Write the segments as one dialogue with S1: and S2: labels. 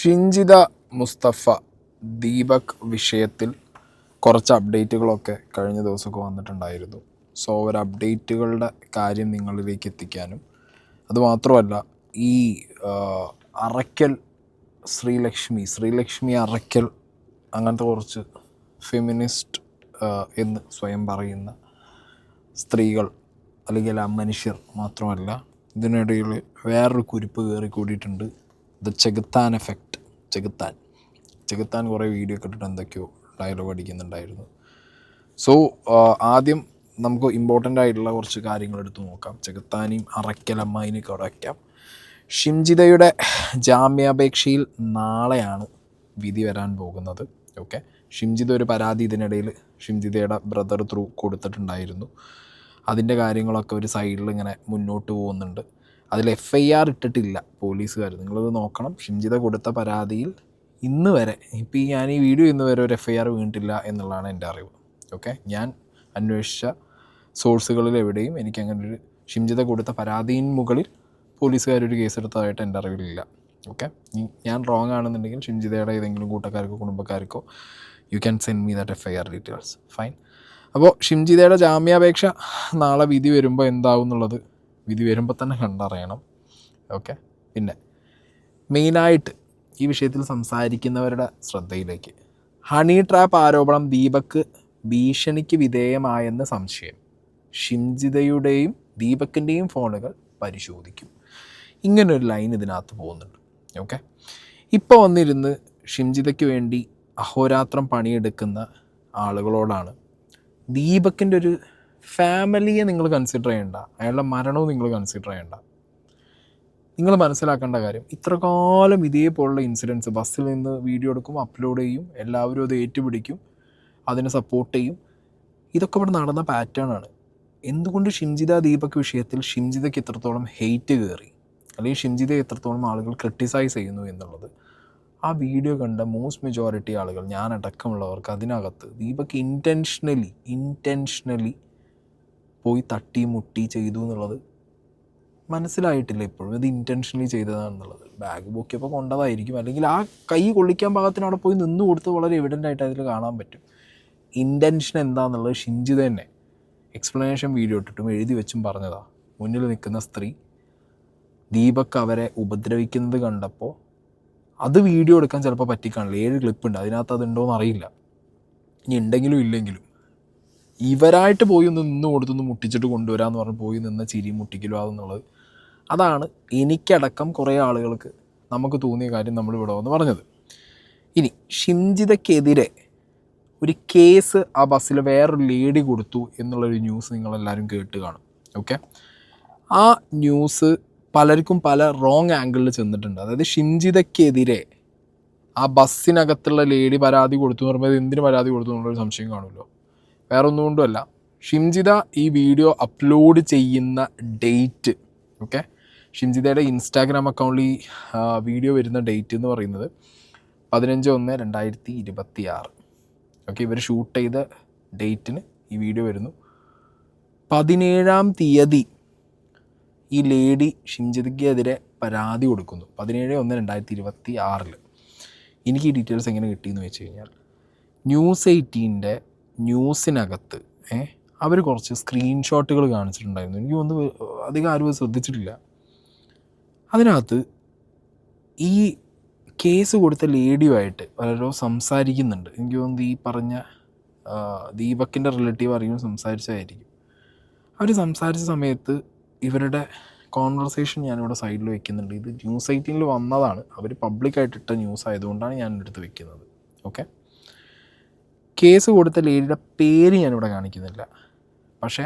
S1: ഷിഞ്ചിത മുസ്തഫ ദീപക് വിഷയത്തിൽ കുറച്ച് അപ്ഡേറ്റുകളൊക്കെ കഴിഞ്ഞ ദിവസമൊക്കെ വന്നിട്ടുണ്ടായിരുന്നു. സോ ഒരു അപ്ഡേറ്റുകളുടെ കാര്യം നിങ്ങളിലേക്ക് എത്തിക്കാനും, അതുമാത്രമല്ല ഈ അറയ്ക്കൽ ശ്രീലക്ഷ്മി അറയ്ക്കൽ അങ്ങനത്തെ കുറച്ച് ഫെമിനിസ്റ്റ് എന്ന് സ്വയം പറയുന്ന സ്ത്രീകൾ അല്ലെങ്കിൽ ആ മനുഷ്യർ മാത്രമല്ല, ഇതിനിടയിൽ വേറൊരു കുരിപ്പ് കയറി കൂടിയിട്ടുണ്ട്. ദ ചെകുത്താൻ എഫക്റ്റ്. ചെകുത്താൻ കുറേ വീഡിയോ ഒക്കെ ഇട്ടിട്ട് എന്തൊക്കെയോ ഡയലോഗ് അടിക്കുന്നുണ്ടായിരുന്നു. സോ ആദ്യം നമുക്ക് ഇമ്പോർട്ടൻ്റ് ആയിട്ടുള്ള കുറച്ച് കാര്യങ്ങൾ എടുത്ത് നോക്കാം. ചെകുത്താനെയും അറയ്ക്കലമ്മേനെയൊക്കെ അവിടെ വയ്ക്കാം. ഷിംജിതയുടെ ജാമ്യാപേക്ഷയിൽ നാളെയാണ് വിധി വരാൻ പോകുന്നത്. ഓക്കെ, ഷിംജിത ഒരു പരാതി ഇതിനിടയിൽ ഷിംജിതയുടെ ബ്രദർ ത്രൂ കൊടുത്തിട്ടുണ്ടായിരുന്നു. അതിൻ്റെ കാര്യങ്ങളൊക്കെ ഒരു സൈഡിൽ ഇങ്ങനെ മുന്നോട്ട് പോകുന്നുണ്ട്. അതിൽ FIR ഇട്ടിട്ടില്ല പോലീസുകാർ. നിങ്ങളത് നോക്കണം. ഷിംജിത കൊടുത്ത പരാതിയിൽ ഇന്ന് വരെ, ഇപ്പോൾ ഞാൻ ഈ വീഡിയോ ഇന്ന് വരെ ഒരു FIR വീണിട്ടില്ല എന്നുള്ളതാണ് എൻ്റെ അറിവ്. ഓക്കെ, ഞാൻ അന്വേഷിച്ച സോഴ്സുകളിൽ എവിടെയും എനിക്കങ്ങനെ ഒരു ഷിംജിത കൊടുത്ത പരാതിயின் മുകളിൽ പോലീസുകാരൊരു കേസെടുത്തതായിട്ട് എൻ്റെ അറിവിലില്ല. ഓക്കെ, ഞാൻ റോങ് ആണെന്നുണ്ടെങ്കിൽ ഷിംജിതയുടെ ഏതെങ്കിലും കൂട്ടക്കാർക്കോ കുടുംബക്കാർക്കോ you can send me that FIR details. Fine. അപ്പോൾ ഷിംജിതയുടെ ജാമ്യാപേക്ഷ നാളെ വിധി വരുമ്പോൾ എന്താവും എന്നുള്ളത് വിധി വരുമ്പോൾ തന്നെ കണ്ടറിയണം. ഓക്കെ, പിന്നെ മെയിനായിട്ട് ഈ വിഷയത്തിൽ സംസാരിക്കുന്നവരുടെ ശ്രദ്ധയിലേക്ക്, ഹണി ട്രാപ്പ് ആരോപണം ദീപക് ഭീഷണിക്ക് വിധേയമായെന്ന് സംശയം, ഷിംജിതയുടെയും ദീപകിൻ്റെയും ഫോണുകൾ പരിശോധിക്കും. ഇങ്ങനൊരു ലൈൻ ഇതിനകത്ത് പോകുന്നുണ്ട്. ഓക്കെ, ഇപ്പോൾ വന്നിരുന്ന് ഷിംജിതയ്ക്ക് വേണ്ടി അഹോരാത്രം പണിയെടുക്കുന്ന ആളുകളോടാണ് ദീപകിൻ്റെ ഒരു ഫാമിലിയെ നിങ്ങൾ കൺസിഡർ ചെയ്യേണ്ട, അയാളുടെ മരണവും നിങ്ങൾ കൺസിഡർ ചെയ്യേണ്ട. നിങ്ങൾ മനസ്സിലാക്കേണ്ട കാര്യം, ഇത്രകാലം ഇതേപോലുള്ള ഇൻസിഡൻസ് ബസ്സിൽ നിന്ന് വീഡിയോ എടുക്കും, അപ്ലോഡ് ചെയ്യും, എല്ലാവരും അത് ഏറ്റുപിടിക്കും, അതിനെ സപ്പോർട്ട് ചെയ്യും. ഇതൊക്കെ ഇവിടെ നടന്ന പാറ്റേൺ ആണ്. എന്തുകൊണ്ട് ഷിംജിത ദീപക് വിഷയത്തിൽ ഷിംജിതയ്ക്ക് എത്രത്തോളം ഹെയ്റ്റ് കയറി, അല്ലെങ്കിൽ ഷിംജിതയെ എത്രത്തോളം ആളുകൾ ക്രിട്ടിസൈസ് ചെയ്യുന്നു എന്നുള്ളത് ആ വീഡിയോ കണ്ട മോസ്റ്റ് മെജോറിറ്റി ആളുകൾ, ഞാനടക്കമുള്ളവർക്ക്, അതിനകത്ത് ദീപക് ഇൻറ്റൻഷനലി പോയി തട്ടി മുട്ടി ചെയ്തു എന്നുള്ളത് മനസ്സിലായിട്ടില്ല ഇപ്പോഴും. ഇത് ഇൻറ്റൻഷനലി ചെയ്തതാണെന്നുള്ളത്. ബാഗ് പൊക്കിയപ്പോൾ കൊണ്ടതായിരിക്കും, അല്ലെങ്കിൽ ആ കൈ കൊള്ളിക്കാൻ പാകത്തിന് അവിടെ പോയി നിന്ന് കൊടുത്ത് വളരെ എവിഡൻ്റ് ആയിട്ട് അതിൽ കാണാൻ പറ്റും. ഇൻറ്റൻഷൻ എന്താണെന്നുള്ളത് ഷിംജിത തന്നെ എക്സ്പ്ലനേഷൻ വീഡിയോ ഇട്ടിട്ടും എഴുതി വെച്ചും പറഞ്ഞതാണ്. മുന്നിൽ നിൽക്കുന്ന സ്ത്രീ ദീപക് അവരെ ഉപദ്രവിക്കുന്നത് കണ്ടപ്പോൾ അത് വീഡിയോ എടുക്കാൻ ചിലപ്പോൾ പറ്റിക്കാണില്ല. 7 ക്ലിപ്പുണ്ട്, അതിനകത്ത് അതുണ്ടോയെന്ന് അറിയില്ല. ഇനി ഉണ്ടെങ്കിലും ഇല്ലെങ്കിലും ഇവരായിട്ട് പോയി ഒന്ന് നിന്ന് കൊടുത്തൊന്ന് മുട്ടിച്ചിട്ട് കൊണ്ടുവരാമെന്ന് പറഞ്ഞ് പോയി നിന്ന് ചിരി മുട്ടിക്കലോ അതെന്നുള്ളത്, അതാണ് എനിക്കടക്കം കുറേ ആളുകൾക്ക് നമുക്ക് തോന്നിയ കാര്യം നമ്മളിവിടെ വന്ന് പറഞ്ഞത്. ഇനി ഷിംജിതയ്ക്കെതിരെ ഒരു കേസ് ആ ബസ്സിൽ വേറൊരു ലേഡി കൊടുത്തു എന്നുള്ളൊരു ന്യൂസ് നിങ്ങളെല്ലാവരും കേട്ട് കാണും. ഓക്കെ, ആ ന്യൂസ് പലർക്കും പല റോങ് ആംഗിളിൽ ചെന്നിട്ടുണ്ട്. അതായത് ഷിംജിതയ്ക്കെതിരെ ആ ബസ്സിനകത്തുള്ള ലേഡി പരാതി കൊടുത്തു എന്ന് പറയുമ്പോൾ എന്തിന് പരാതി കൊടുത്തു എന്നുള്ളൊരു സംശയം കാണുമല്ലോ. വേറെ ഒന്നുകൊണ്ടുമല്ല, ഷിംജിത ഈ വീഡിയോ അപ്ലോഡ് ചെയ്യുന്ന ഡേറ്റ്, ഓക്കെ, ഷിംജിതയുടെ ഇൻസ്റ്റാഗ്രാം അക്കൗണ്ടിൽ ഈ വീഡിയോ വരുന്ന ഡേറ്റ് എന്ന് പറയുന്നത് 15/1/2026. ഓക്കെ, ഇവർ ഷൂട്ട് ചെയ്ത ഡേറ്റിന് ഈ വീഡിയോ വരുന്നു. 17-ാം തീയതി ഈ ലേഡി ഷിംജിതയ്ക്കെതിരെ പരാതി കൊടുക്കുന്നു, 17/1/2026. എനിക്ക് ഈ ഡീറ്റെയിൽസ് എങ്ങനെ കിട്ടിയെന്ന് വെച്ച് കഴിഞ്ഞാൽ, News 18-ൻ്റെ ന്യൂസിനകത്ത് അവർ കുറച്ച് സ്ക്രീൻഷോട്ടുകൾ കാണിച്ചിട്ടുണ്ടായിരുന്നു. എനിക്ക് തോന്നുന്നു അധികം ആരും ശ്രദ്ധിച്ചിട്ടില്ല. അതിനകത്ത് ഈ കേസ് കൊടുത്ത ലേഡിയുമായിട്ട് പലരോ സംസാരിക്കുന്നുണ്ട്. എനിക്ക് തോന്നുന്നു ഈ പറഞ്ഞ ദീപകിൻ്റെ റിലേറ്റീവ് അറിയുമ്പോൾ സംസാരിച്ചതായിരിക്കും. അവർ സംസാരിച്ച സമയത്ത് ഇവരുടെ കോൺവെർസേഷൻ ഞാനിവിടെ സൈഡിൽ വെക്കുന്നുണ്ട്. ഇത് News 18-ൽ വന്നതാണ്, അവർ പബ്ലിക്കായിട്ട് ഇട്ട ന്യൂസ് ആയതുകൊണ്ടാണ് ഞാൻ എടുത്ത് വെക്കുന്നത്. ഓക്കെ, കേസ് കൊടുത്ത ലേഡിയുടെ പേര് ഞാനിവിടെ കാണിക്കുന്നില്ല, പക്ഷേ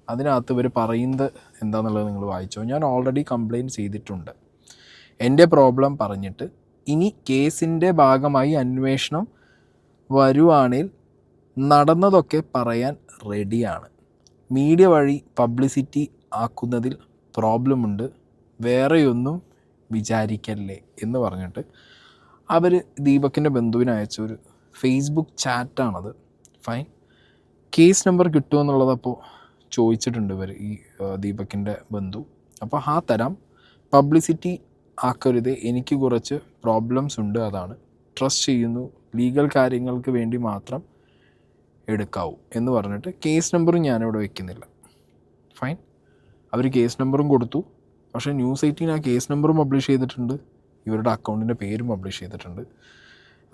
S1: അതിനകത്ത് ഇവർ പറയുന്നത് എന്താണെന്നുള്ളത് നിങ്ങൾ വായിച്ചോ. ഞാൻ ഓൾറെഡി കംപ്ലയിൻറ്റ് ചെയ്തിട്ടുണ്ട്. എൻ്റെ പ്രോബ്ലം പറഞ്ഞിട്ട് ഇനി കേസിൻ്റെ ഭാഗമായി അന്വേഷണം വരുവാണെങ്കിൽ നടന്നതൊക്കെ പറയാൻ റെഡിയാണ്. മീഡിയ വഴി പബ്ലിസിറ്റി ആക്കുന്നതിൽ പ്രോബ്ലമുണ്ട്, വേറെയൊന്നും വിചാരിക്കല്ലേ എന്ന് പറഞ്ഞിട്ട് അവർ ദീപകിൻ്റെ ബന്ധുവിന് അയച്ച ഒരു ഫേസ്ബുക്ക് ചാറ്റാണത്. ഫൈൻ. കേസ് നമ്പർ കിട്ടുമെന്നുള്ളത് അപ്പോൾ ചോദിച്ചിട്ടുണ്ട് ഇവർ, ഈ ദീപകിൻ്റെ ബന്ധു. അപ്പോൾ ആ തരം പബ്ലിസിറ്റി ആക്കരുത്, എനിക്ക് കുറച്ച് പ്രോബ്ലംസ് ഉണ്ട്, അതാണ് ട്രസ്റ്റ് ചെയ്യുന്നു, ലീഗൽ കാര്യങ്ങൾക്ക് വേണ്ടി മാത്രം എടുക്കാവൂ എന്ന് പറഞ്ഞിട്ട് കേസ് നമ്പറും ഞാനിവിടെ വെക്കുന്നില്ല. ഫൈൻ, അവർ കേസ് നമ്പറും കൊടുത്തു. പക്ഷേ ന്യൂസ് 18 ആ കേസ് നമ്പറും പബ്ലിഷ് ചെയ്തിട്ടുണ്ട്, ഇവരുടെ അക്കൗണ്ടിൻ്റെ പേരും പബ്ലിഷ് ചെയ്തിട്ടുണ്ട്.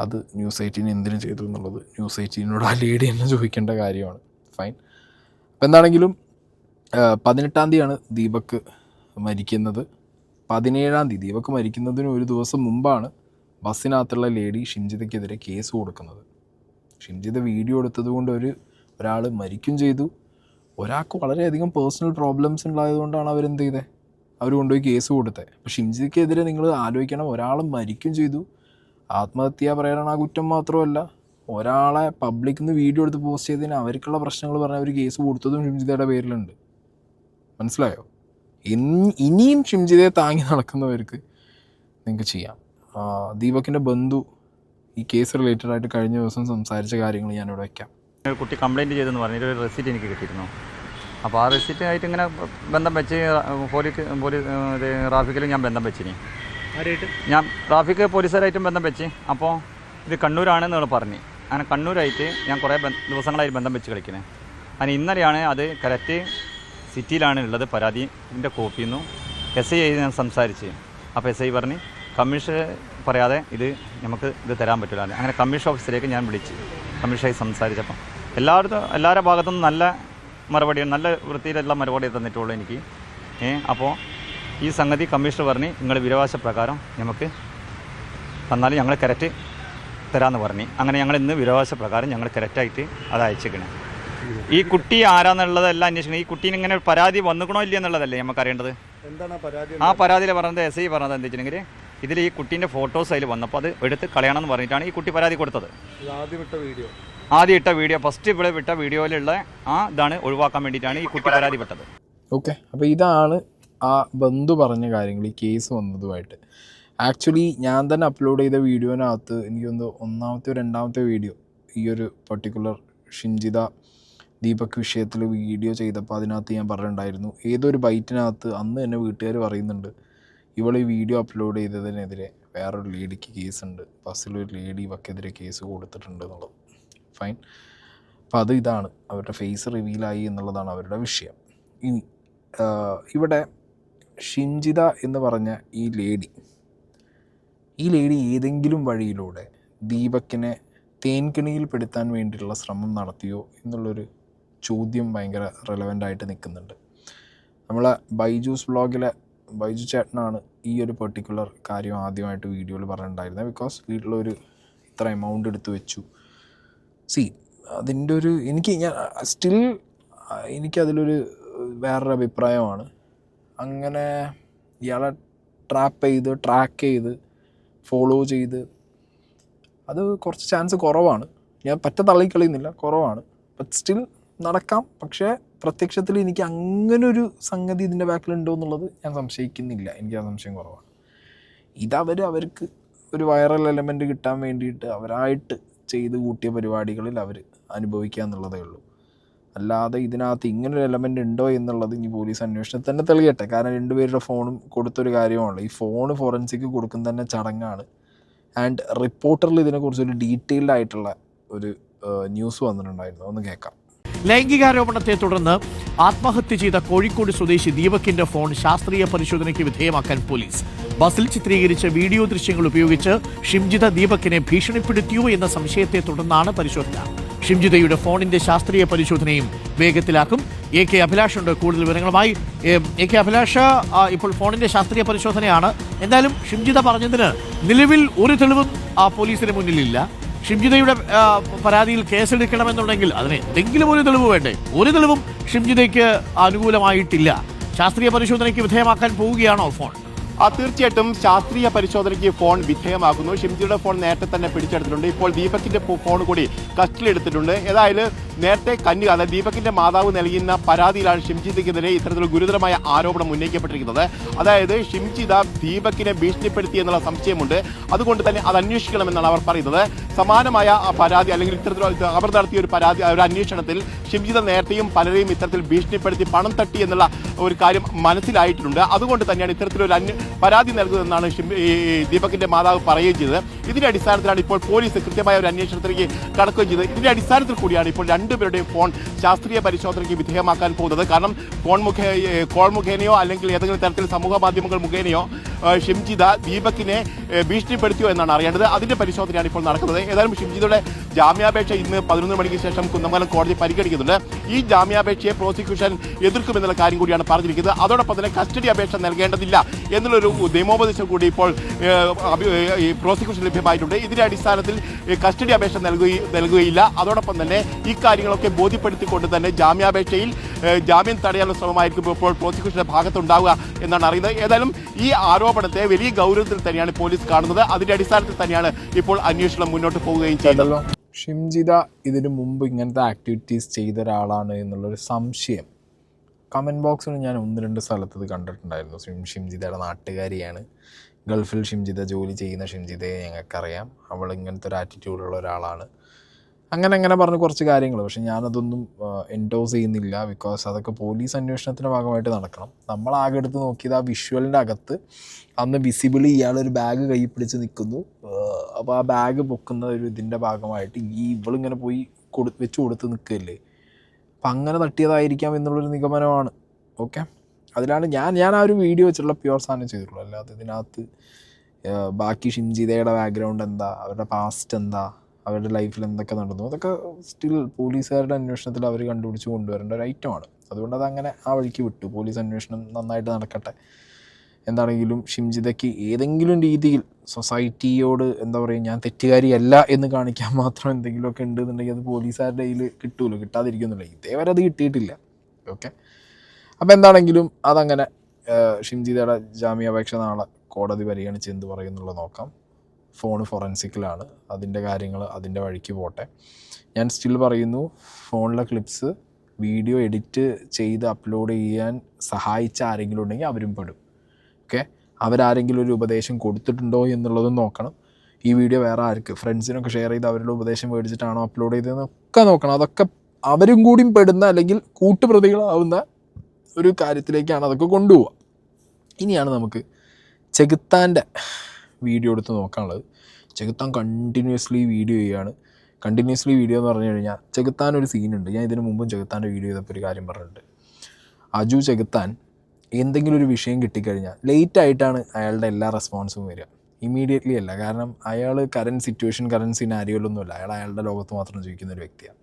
S1: അത് ന്യൂസ് 18 എന്തിനു ചെയ്തു എന്നുള്ളത് ന്യൂസ് 18നോട് ആ ലേഡി തന്നെ ചോദിക്കേണ്ട കാര്യമാണ്. ഫൈൻ. അപ്പോൾ എന്താണെങ്കിലും 18-ാം തീയതിയാണ് ദീപക് മരിക്കുന്നത്. 17-ാം തീയതി ദീപക് മരിക്കുന്നതിന് ഒരു ദിവസം മുമ്പാണ് ബസ്സിനകത്തുള്ള ലേഡി ഷിംജിതയ്ക്കെതിരെ കേസ് കൊടുക്കുന്നത്. ഷിംജിത വീഡിയോ എടുത്തത് കൊണ്ട് ഒരാൾ മരിക്കും ചെയ്തു, ഒരാൾക്ക് വളരെയധികം പേഴ്സണൽ പ്രോബ്ലംസ് ഉണ്ടായതുകൊണ്ടാണ് അവരെന്ത് ചെയ്തത്, അവർ കൊണ്ടുപോയി കേസ് കൊടുത്തത്. അപ്പോൾ ഷിംജിതയ്ക്കെതിരെ നിങ്ങൾ ആലോചിക്കണം, ഒരാൾ മരിക്കും ചെയ്തു, ആത്മഹത്യ പറയാനാണ് ആ കുറ്റം മാത്രമല്ല, ഒരാളെ പബ്ലിക്കിൽ നിന്ന് വീഡിയോ എടുത്ത് പോസ്റ്റ് ചെയ്തതിന് അവർക്കുള്ള പ്രശ്നങ്ങൾ പറഞ്ഞാൽ അവർ കേസ് കൊടുത്തതും ഷിംജിതയുടെ പേരിലുണ്ട്. മനസ്സിലായോ? ഇനിയും ഷിംജിതയെ താങ്ങി നടക്കുന്നവർക്ക് നിങ്ങൾക്ക് ചെയ്യാം. ദീപകിൻ്റെ ബന്ധു ഈ കേസ് റിലേറ്റഡ് ആയിട്ട് കഴിഞ്ഞ ദിവസം സംസാരിച്ച കാര്യങ്ങൾ ഞാനിവിടെ വയ്ക്കാം.
S2: കുട്ടി കംപ്ലയിൻറ്റ് ചെയ്തെന്ന് പറഞ്ഞിട്ട് ഒരു റെസിപ്റ്റ് എനിക്ക് കിട്ടിയിരുന്നു. അപ്പോൾ ആ റെസിപ്റ്റ് ആയിട്ട് ഇങ്ങനെ ബന്ധം വെച്ച് ട്രാഫിക്കിലും ഞാൻ ബന്ധം വെച്ചിനി. ഞാൻ ട്രാഫിക് പോലീസുകാരായിട്ടും ബന്ധം വെച്ച്. അപ്പോൾ ഇത് കണ്ണൂരാണെന്ന് പറഞ്ഞ് അങ്ങനെ കണ്ണൂരായിട്ട് ഞാൻ കുറേ ദിവസങ്ങളായിട്ട് ബന്ധം വെച്ച് കളിക്കുന്നത്. അങ്ങനെ ഇന്നലെയാണ് അത് കറക്റ്റ് സിറ്റിയിലാണ് ഉള്ളത് പരാതിൻ്റെ കോപ്പിന്നു SI ഞാൻ സംസാരിച്ച്. അപ്പോൾ SI പറഞ്ഞ് കമ്മീഷൻ പറയാതെ നമുക്ക് തരാൻ പറ്റില്ല. അങ്ങനെ കമ്മീഷൻ ഓഫീസിലേക്ക് ഞാൻ വിളിച്ച് കമ്മീഷനായി സംസാരിച്ചപ്പോൾ എല്ലാവരുടെ ഭാഗത്തുനിന്നും നല്ല മറുപടി, നല്ല വൃത്തിയിലുള്ള മറുപടി തന്നിട്ടുള്ളൂ എനിക്ക്. അപ്പോൾ ഈ സംഗതി കമ്മീഷണർ പറഞ്ഞ് നിങ്ങൾ വിവരാവകാശ പ്രകാരം നമുക്ക് തന്നാലും ഞങ്ങൾ കറക്റ്റ് തരാമെന്ന് പറഞ്ഞ്. അങ്ങനെ ഞങ്ങൾ ഇന്ന് വിവരാവകാശ പ്രകാരം ഞങ്ങൾ കറക്റ്റായിട്ട് അത് അയച്ചേക്കണം. ഈ കുട്ടി ആരാന്നുള്ളതെല്ലാം അന്വേഷിക്കണം. ഈ കുട്ടീന് ഇങ്ങനെ പരാതി വന്നുകണോ ഇല്ല എന്നുള്ളതല്ലേ നമുക്ക് അറിയേണ്ടത്. ആ പരാതിയിൽ പറഞ്ഞത് SI പറഞ്ഞത് എന്താ വെച്ചിട്ടുണ്ടെങ്കിൽ ഇതിൽ ഈ കുട്ടീൻ്റെ ഫോട്ടോസ് അതിൽ വന്നപ്പോൾ അത് എടുത്ത് കളയണമെന്ന് പറഞ്ഞിട്ടാണ് ഈ കുട്ടി പരാതി കൊടുത്തത്. ആദ്യം ഇട്ട വീഡിയോ ഫസ്റ്റ് ഇവിടെ വിട്ട വീഡിയോയിലുള്ള ഇതാണ് ഒഴിവാക്കാൻ വേണ്ടിയിട്ടാണ് ഈ കുട്ടി പരാതി വിട്ടത്.
S1: ഓക്കെ, അപ്പോൾ ഇതാണ് ആ ബന്ധു പറഞ്ഞ കാര്യങ്ങൾ ഈ കേസ് വന്നതുമായിട്ട്. ആക്ച്വലി ഞാൻ തന്നെ അപ്ലോഡ് ചെയ്ത വീഡിയോനകത്ത് എനിക്കൊന്ന് 1ാമത്തെ 2ാമത്തെ വീഡിയോ ഈ ഒരു പർട്ടിക്കുലർ ഷിംജിത ദീപക് വിഷയത്തിൽ വീഡിയോ ചെയ്തപ്പോൾ അതിനകത്ത് ഞാൻ പറഞ്ഞിട്ടുണ്ടായിരുന്നു, ഏതൊരു ബൈറ്റിനകത്ത് അന്ന് തന്നെ വീട്ടുകാർ പറയുന്നുണ്ട് ഇവൾ ഈ വീഡിയോ അപ്ലോഡ് ചെയ്തതിനെതിരെ വേറൊരു ലേഡിക്ക് കേസുണ്ട്, ബസ്സിലൊരു ലേഡി ഇവക്കെതിരെ കേസ് കൊടുത്തിട്ടുണ്ട് എന്നുള്ളത്. ഫൈൻ. അപ്പോൾ ഇതാണ് അവരുടെ ഫേസ് റിവീലായി എന്നുള്ളതാണ് അവരുടെ വിഷയം. ഇനി ഇവിടെ ഷിംജിത എന്ന് പറഞ്ഞ ഈ ലേഡി ഏതെങ്കിലും വഴിയിലൂടെ ദീപക്കിനെ തേൻകെണിയിൽപ്പെടുത്താൻ വേണ്ടിയിട്ടുള്ള ശ്രമം നടത്തിയോ എന്നുള്ളൊരു ചോദ്യം ഭയങ്കര റെലവൻ്റായിട്ട് നിൽക്കുന്നുണ്ട്. നമ്മളെ ബൈജൂസ് വ്ളോഗിലെ ബൈജു ചേട്ടനാണ് ഈ ഒരു പെർട്ടിക്കുലർ കാര്യം ആദ്യമായിട്ട് വീഡിയോയിൽ പറഞ്ഞിട്ടുണ്ടായിരുന്നത്. ബിക്കോസ് വീട്ടിലൊരു ഇത്ര എമൗണ്ട് എടുത്ത് വെച്ചു. അതിൻ്റെ ഒരു എനിക്കതിലൊരു വേറൊരു അഭിപ്രായമാണ്. അങ്ങനെ ഇയാളെ ട്രാക്ക് ചെയ്ത് ഫോളോ ചെയ്ത് അത് കുറച്ച് ചാൻസ് കുറവാണ്. ഞാൻ തള്ളിക്കളയുന്നില്ല, കുറവാണ്. ബട്ട് സ്റ്റിൽ നടക്കാം. പക്ഷേ പ്രത്യക്ഷത്തിൽ എനിക്ക് അങ്ങനൊരു സംഗതി ഇതിൻ്റെ ബാക്കിലുണ്ടോ എന്നുള്ളത് ഞാൻ സംശയിക്കുന്നില്ല. എനിക്ക് ആ സംശയം കുറവാണ്. അവർക്ക് ഒരു വൈറൽ എലമെൻറ്റ് കിട്ടാൻ വേണ്ടിയിട്ട് അവരായിട്ട് ചെയ്ത് കൂട്ടിയ പരിപാടികളിൽ അവർ അനുഭവിക്കുക എന്നുള്ളതേ ഉള്ളൂ. അല്ലാതെ ഇതിനകത്ത് ഇങ്ങനൊരു എലമെൻ്റ് ഉണ്ടോ എന്നുള്ളത് ഇനി പോലീസ് അന്വേഷണത്തിൽ തന്നെ തെളിയട്ടെ. കാരണം 2 പേരുടെ ഫോണും കൊടുത്തൊരു കാര്യമാണല്ലോ. ഈ ഫോണ് ഫോറൻസിക് കൊടുക്കുന്ന തന്നെ ചടങ്ങാണ്. ആൻഡ് റിപ്പോർട്ടറിൽ ഇതിനെക്കുറിച്ചൊരു ഡീറ്റെയിൽഡ് ആയിട്ടുള്ള ഒരു ന്യൂസ് വന്നിട്ടുണ്ടായിരുന്നു, ഒന്ന് കേൾക്കാം.
S3: ലൈംഗികാരോപണത്തെ തുടർന്ന് ആത്മഹത്യ ചെയ്ത കോഴിക്കോട് സ്വദേശി ദീപകിന്റെ ഫോൺ ശാസ്ത്രീയ പരിശോധനയ്ക്ക് വിധേയമാക്കാൻ പോലീസ്. ബസ്സിൽ ചിത്രീകരിച്ച വീഡിയോ ദൃശ്യങ്ങൾ ഉപയോഗിച്ച് ഷിംജിത ദീപകിനെ ഭീഷണിപ്പെടുത്തിയോ എന്ന സംശയത്തെ തുടർന്നാണ് പരിശോധന. ഷിംജിതയുടെ ഫോണിന്റെ ശാസ്ത്രീയ പരിശോധനയും വേഗത്തിലാക്കും. AK അഭിലാഷ് ഉണ്ട് കൂടുതൽ വിവരങ്ങളുമായി. AK അഭിലാഷ്, ഇപ്പോൾ ഫോണിന്റെ ശാസ്ത്രീയ പരിശോധനയാണ്. എന്തായാലും ഷിംജിത പറഞ്ഞതിന് നിലവിൽ ഒരു തെളിവും പോലീസിന് മുന്നിലില്ല. ഷിംജിതയുടെ പരാതിയിൽ കേസെടുക്കണമെന്നുണ്ടെങ്കിൽ അതിന് എന്തെങ്കിലും ഒരു തെളിവ് വേണ്ടേ? ഒരു തെളിവും ഷിംജിതയ്ക്ക് അനുകൂലമായിട്ടില്ല. ശാസ്ത്രീയ പരിശോധനയ്ക്ക് വിധേയമാക്കാൻ പോവുകയാണോ ഫോൺ?
S4: തീർച്ചയായിട്ടും ശാസ്ത്രീയ പരിശോധനയ്ക്ക് ഫോൺ വിധേയമാക്കുന്നു. ഷിംജിയുടെ ഫോൺ നേരത്തെ തന്നെ പിടിച്ചെടുത്തിട്ടുണ്ട്. ഇപ്പോൾ ദീപകിന്റെ ഫോൺ കൂടി കസ്റ്റഡിയിലെടുത്തിട്ടുണ്ട്. ഏതായാലും നേരത്തെ അതായത് ദീപകിന്റെ മാതാവ് നൽകുന്ന പരാതിയിലാണ് ഷിംജിതയ്ക്കെതിരെ ഇത്തരത്തിലുള്ള ഗുരുതരമായ ആരോപണം ഉന്നയിക്കപ്പെട്ടിരിക്കുന്നത്. അതായത് ഷിംജിത ദീപകിനെ ഭീഷണിപ്പെടുത്തി എന്നുള്ള സംശയമുണ്ട്. അതുകൊണ്ട് തന്നെ അത് അന്വേഷിക്കണമെന്നാണ് അവർ പറയുന്നത്. സമാനമായ പരാതി അല്ലെങ്കിൽ ഇത്തരത്തിൽ അവർ നടത്തിയ ഒരു അന്വേഷണത്തിൽ ഷിംജിത നേരത്തെയും പലരെയും ഇത്തരത്തിൽ ഭീഷണിപ്പെടുത്തി പണം തട്ടി എന്നുള്ള ഒരു കാര്യം മനസ്സിലായിട്ടുണ്ട്. അതുകൊണ്ട് തന്നെയാണ് ഇത്തരത്തിലൊരു പരാതി നൽകുന്നതെന്നാണ് ദീപകിന്റെ മാതാവ് പറയുകയും ചെയ്തത്. ഇതിന്റെ അടിസ്ഥാനത്തിലാണ് ഇപ്പോൾ പോലീസ് കൃത്യമായ ഒരു അന്വേഷണത്തിലേക്ക് കടക്കുകയും ചെയ്തത്. ഇതിന്റെ അടിസ്ഥാനത്തിൽ കൂടിയാണ് ഇപ്പോൾ രണ്ടുപേരുടെയും ഫോൺ ശാസ്ത്രീയ പരിശോധനയ്ക്ക് വിധേയമാക്കാൻ പോകുന്നത്. കാരണം കോൾ മുഖേനയോ അല്ലെങ്കിൽ ഏതെങ്കിലും തരത്തിൽ സമൂഹ മാധ്യമങ്ങൾ മുഖേനയോ ഷിംജിത ദീപകിനെ ഭീഷണിപ്പെടുത്തിയോ എന്നാണ് അറിയേണ്ടത്. അതിന്റെ പരിശോധനയാണ് ഇപ്പോൾ നടക്കുന്നത്. ഏതായാലും ഷിംജിതയുടെ ജാമ്യാപേക്ഷ ഇന്ന് 11 മണിക്ക് ശേഷം കുന്നമംഗലം കോടതി പരിഗണിക്കുന്നുണ്ട്. ഈ ജാമ്യാപേക്ഷയെ പ്രോസിക്യൂഷൻ എതിർക്കുമെന്നുള്ള കാര്യം കൂടിയാണ് പറഞ്ഞിരിക്കുന്നത്. അതോടൊപ്പം തന്നെ കസ്റ്റഡി അപേക്ഷ നൽകേണ്ടതില്ല എന്നുള്ളൊരു നിയമോപദേശം കൂടി ഇപ്പോൾ പ്രോസിക്യൂഷൻ ലഭ്യമായിട്ടുണ്ട്. ഇതിന്റെ അടിസ്ഥാനത്തിൽ കസ്റ്റഡി അപേക്ഷ നൽകുകയില്ല. അതോടൊപ്പം തന്നെ ഈ കാര്യങ്ങളൊക്കെ ബോധ്യപ്പെടുത്തിക്കൊണ്ട് തന്നെ ജാമ്യം തടയാനുള്ള ശ്രമമായിരിക്കും ഇപ്പോൾ പ്രോസിക്യൂഷന്റെ ഭാഗത്തുണ്ടാവുക എന്നാണ് അറിയുന്നത്. ഏതായാലും ഈ ആരോപണത്തെ വലിയ ഗൗരവത്തിൽ തന്നെയാണ് പോലീസ് കാണുന്നത്. അതിന്റെ അടിസ്ഥാനത്തിൽ തന്നെയാണ് ഇപ്പോൾ അന്വേഷണം മുന്നോട്ട് പോവുകയും ചെയ്യുന്നത്.
S1: ഷിംജിത ഇതിനു മുമ്പ് ഇങ്ങനത്തെ ആക്ടിവിറ്റീസ് ചെയ്ത ഒരാളാണ് എന്നുള്ളൊരു സംശയം കമൻറ്റ് ബോക്സിൽ ഞാൻ 1-2 സ്ഥലത്ത് കണ്ടിട്ടുണ്ടായിരുന്നു. ഷിംജിതയുടെ നാട്ടുകാരിയാണ്, ഗൾഫിൽ ഷിംജിത ജോലി ചെയ്യുന്ന ഷിംജിതയെ ഞങ്ങൾക്കറിയാം, അവൾ ഇങ്ങനത്തെ ഒരു ആറ്റിറ്റ്യൂഡുള്ള ഒരാളാണ്, അങ്ങനെ പറഞ്ഞ് കുറച്ച് കാര്യങ്ങൾ. പക്ഷെ ഞാനതൊന്നും എൻഡോസ് ചെയ്യുന്നില്ല. ബിക്കോസ് അതൊക്കെ പോലീസ് അന്വേഷണത്തിൻ്റെ ഭാഗമായിട്ട് നടക്കണം. നമ്മളാകെ എടുത്ത് നോക്കിയത് ആ വിഷ്വലിൻ്റെ അകത്ത് അന്ന് വിസിബിളി ഇയാളൊരു ബാഗ് കൈ പിടിച്ച് നിൽക്കുന്നു. അപ്പോൾ ആ ബാഗ് പൊക്കുന്ന ഒരു ഇതിൻ്റെ ഭാഗമായിട്ട് ഇവളിങ്ങനെ പോയി വെച്ച് കൊടുത്ത് നിൽക്കുകയല്ലേ. അപ്പം അങ്ങനെ തട്ടിയതായിരിക്കാം എന്നുള്ളൊരു നിഗമനമാണ്. ഓക്കെ, അതിലാണ് ഞാൻ ആ ഒരു വീഡിയോ വെച്ചുള്ള പ്യുവർ സാധനം ചെയ്തിട്ടുള്ളൂ. അല്ലാതെ ഇതിനകത്ത് ബാക്കി ഷിംജിതയുടെ ബാക്ക്ഗ്രൗണ്ട് എന്താ, അവരുടെ പാസ്റ്റ് എന്താ, അവരുടെ ലൈഫിൽ എന്തൊക്കെ നടന്നു, അതൊക്കെ സ്റ്റിൽ പോലീസുകാരുടെ അന്വേഷണത്തിൽ അവർ കണ്ടുപിടിച്ച് കൊണ്ടുവരേണ്ട ഒരു ഐറ്റമാണ്. അതുകൊണ്ട് അതങ്ങനെ ആ വഴിക്ക് വിട്ടു. പോലീസ് അന്വേഷണം നന്നായിട്ട് നടക്കട്ടെ. എന്താണെങ്കിലും ഷിംജിതയ്ക്ക് ഏതെങ്കിലും രീതിയിൽ സൊസൈറ്റിയോട് എന്താ പറയുക, ഞാൻ തെറ്റുകാരിയല്ല എന്ന് കാണിക്കാൻ മാത്രം എന്തെങ്കിലുമൊക്കെ ഉണ്ടെന്നുണ്ടെങ്കിൽ അത് പോലീസുകാരുടെ കയ്യിൽ കിട്ടുമല്ലോ, കിട്ടാതിരിക്കുന്നില്ല. ഇതേവരെ അത് കിട്ടിയിട്ടില്ല. ഓക്കെ, അപ്പോൾ എന്താണെങ്കിലും അതങ്ങനെ ഷിംജിതയുടെ ജാമ്യാപേക്ഷ നാളെ കോടതി പരിഗണിച്ച് എന്ത് പറയുന്നുള്ളത് നോക്കാം. ഫോൺ ഫോറൻസിക്കിലാണ്, അതിൻ്റെ കാര്യങ്ങൾ അതിൻ്റെ വഴിക്ക് പോട്ടെ. ഞാൻ സ്റ്റിൽ പറയുന്നു, ഫോണിലെ ക്ലിപ്സ് വീഡിയോ എഡിറ്റ് ചെയ്ത് അപ്ലോഡ് ചെയ്യാൻ സഹായിച്ച ആരെങ്കിലും ഉണ്ടെങ്കിൽ അവരും പെടും. ഓക്കെ, അവരാരെങ്കിലും ഒരു ഉപദേശം കൊടുത്തിട്ടുണ്ടോ എന്നുള്ളതും നോക്കണം. ഈ വീഡിയോ വേറെ ആർക്ക് ഫ്രണ്ട്സിനൊക്കെ ഷെയർ ചെയ്ത് അവരുടെ ഉപദേശം മേടിച്ചിട്ടാണോ അപ്ലോഡ് ചെയ്തതെന്നൊക്കെ നോക്കണം. അതൊക്കെ അവരും കൂടിയും പെടുന്ന അല്ലെങ്കിൽ കൂട്ടുപ്രതികളാവുന്ന ഒരു കാര്യത്തിലേക്കാണ് അതൊക്കെ കൊണ്ടുപോവുക. ഇനിയാണ് നമുക്ക് ചെകുത്താൻ്റെ വീഡിയോ എടുത്ത് നോക്കാനുള്ളത്. ചെകുത്താൻ കണ്ടിന്യൂസ്ലി വീഡിയോ ചെയ്യുകയാണ്. കണ്ടിന്യൂസ്ലി വീഡിയോ എന്ന് പറഞ്ഞു കഴിഞ്ഞാൽ ചെകുത്താൻ ഒരു സീനുണ്ട്. ഞാൻ ഇതിന് മുമ്പും ചെകുത്താൻ്റെ വീഡിയോ ചെയ്തപ്പോൾ ഒരു കാര്യം പറഞ്ഞിട്ടുണ്ട്. അജു ചെകുത്താൻ എന്തെങ്കിലും ഒരു വിഷയം കിട്ടിക്കഴിഞ്ഞാൽ ലേറ്റായിട്ടാണ് അയാളുടെ എല്ലാ റെസ്പോൺസും വരിക, ഇമ്മീഡിയറ്റ്ലി അല്ല. കാരണം അയാൾ കറൻറ്റ് സിറ്റുവേഷൻ കറൻറ്റ് സിനാരിയോയിലൊന്നുമില്ല, അയാളുടെ ലോകത്ത് മാത്രം ജീവിക്കുന്ന ഒരു വ്യക്തിയാണ്.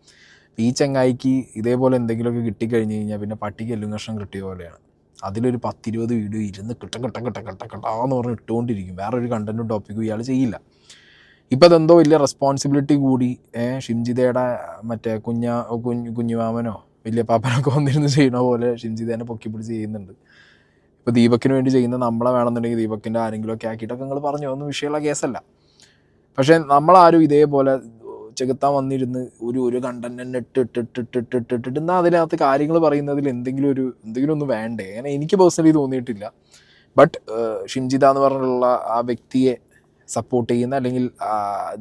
S1: ഈ ചങ്ങായിക്ക് ഇതേപോലെ എന്തെങ്കിലുമൊക്കെ കിട്ടിക്കഴിഞ്ഞ് കഴിഞ്ഞാൽ പിന്നെ പട്ടിക്ക് എല്ലും കഷ്ണം കിട്ടിയ പോലെയാണ്. അതിലൊരു 10-20 വീഡിയോ ഇരുന്ന് കിട്ടാന്ന് പറഞ്ഞ് ഇട്ടുകൊണ്ടിരിക്കും. വേറൊരു കണ്ടൻറ്റും ടോപ്പിക്കും ഇയാൾ ചെയ്യില്ല. ഇപ്പം അതെന്തോ വലിയ റെസ്പോൺസിബിലിറ്റി കൂടി ഷിംജിതയുടെ മറ്റേ കുഞ്ഞുമാമനോ വലിയ പാപ്പനൊക്കെ വന്നിരുന്ന് ചെയ്യണ പോലെ ഷിംജിതേനെ പൊക്കി പിടിച്ച് ചെയ്യുന്നുണ്ട്. ഇപ്പോൾ ദീപക്കിന് വേണ്ടി ചെയ്യുന്ന നമ്മളെ വേണമെന്നുണ്ടെങ്കിൽ ദീപക്കിൻ്റെ ആരെങ്കിലുമൊക്കെ ആക്കിയിട്ടൊക്കെ നിങ്ങൾ പറഞ്ഞു, ഒന്നും വിഷയമുള്ള കേസല്ല. പക്ഷേ നമ്മളാരും ഇതേപോലെ ചെകുത്താൻ വന്നിരുന്ന് ഒരു കണ്ടന്റ് തന്നെ ഇട്ടിട്ട് എന്നാൽ അതിനകത്ത് കാര്യങ്ങൾ പറയുന്നതിൽ എന്തെങ്കിലും ഒന്ന് വേണ്ടേ? അങ്ങനെ എനിക്ക് പേഴ്സണലി തോന്നിയിട്ടില്ല. ബട്ട് ഷിംജിത എന്ന് പറഞ്ഞുള്ള ആ വ്യക്തിയെ സപ്പോർട്ട് ചെയ്യുന്ന അല്ലെങ്കിൽ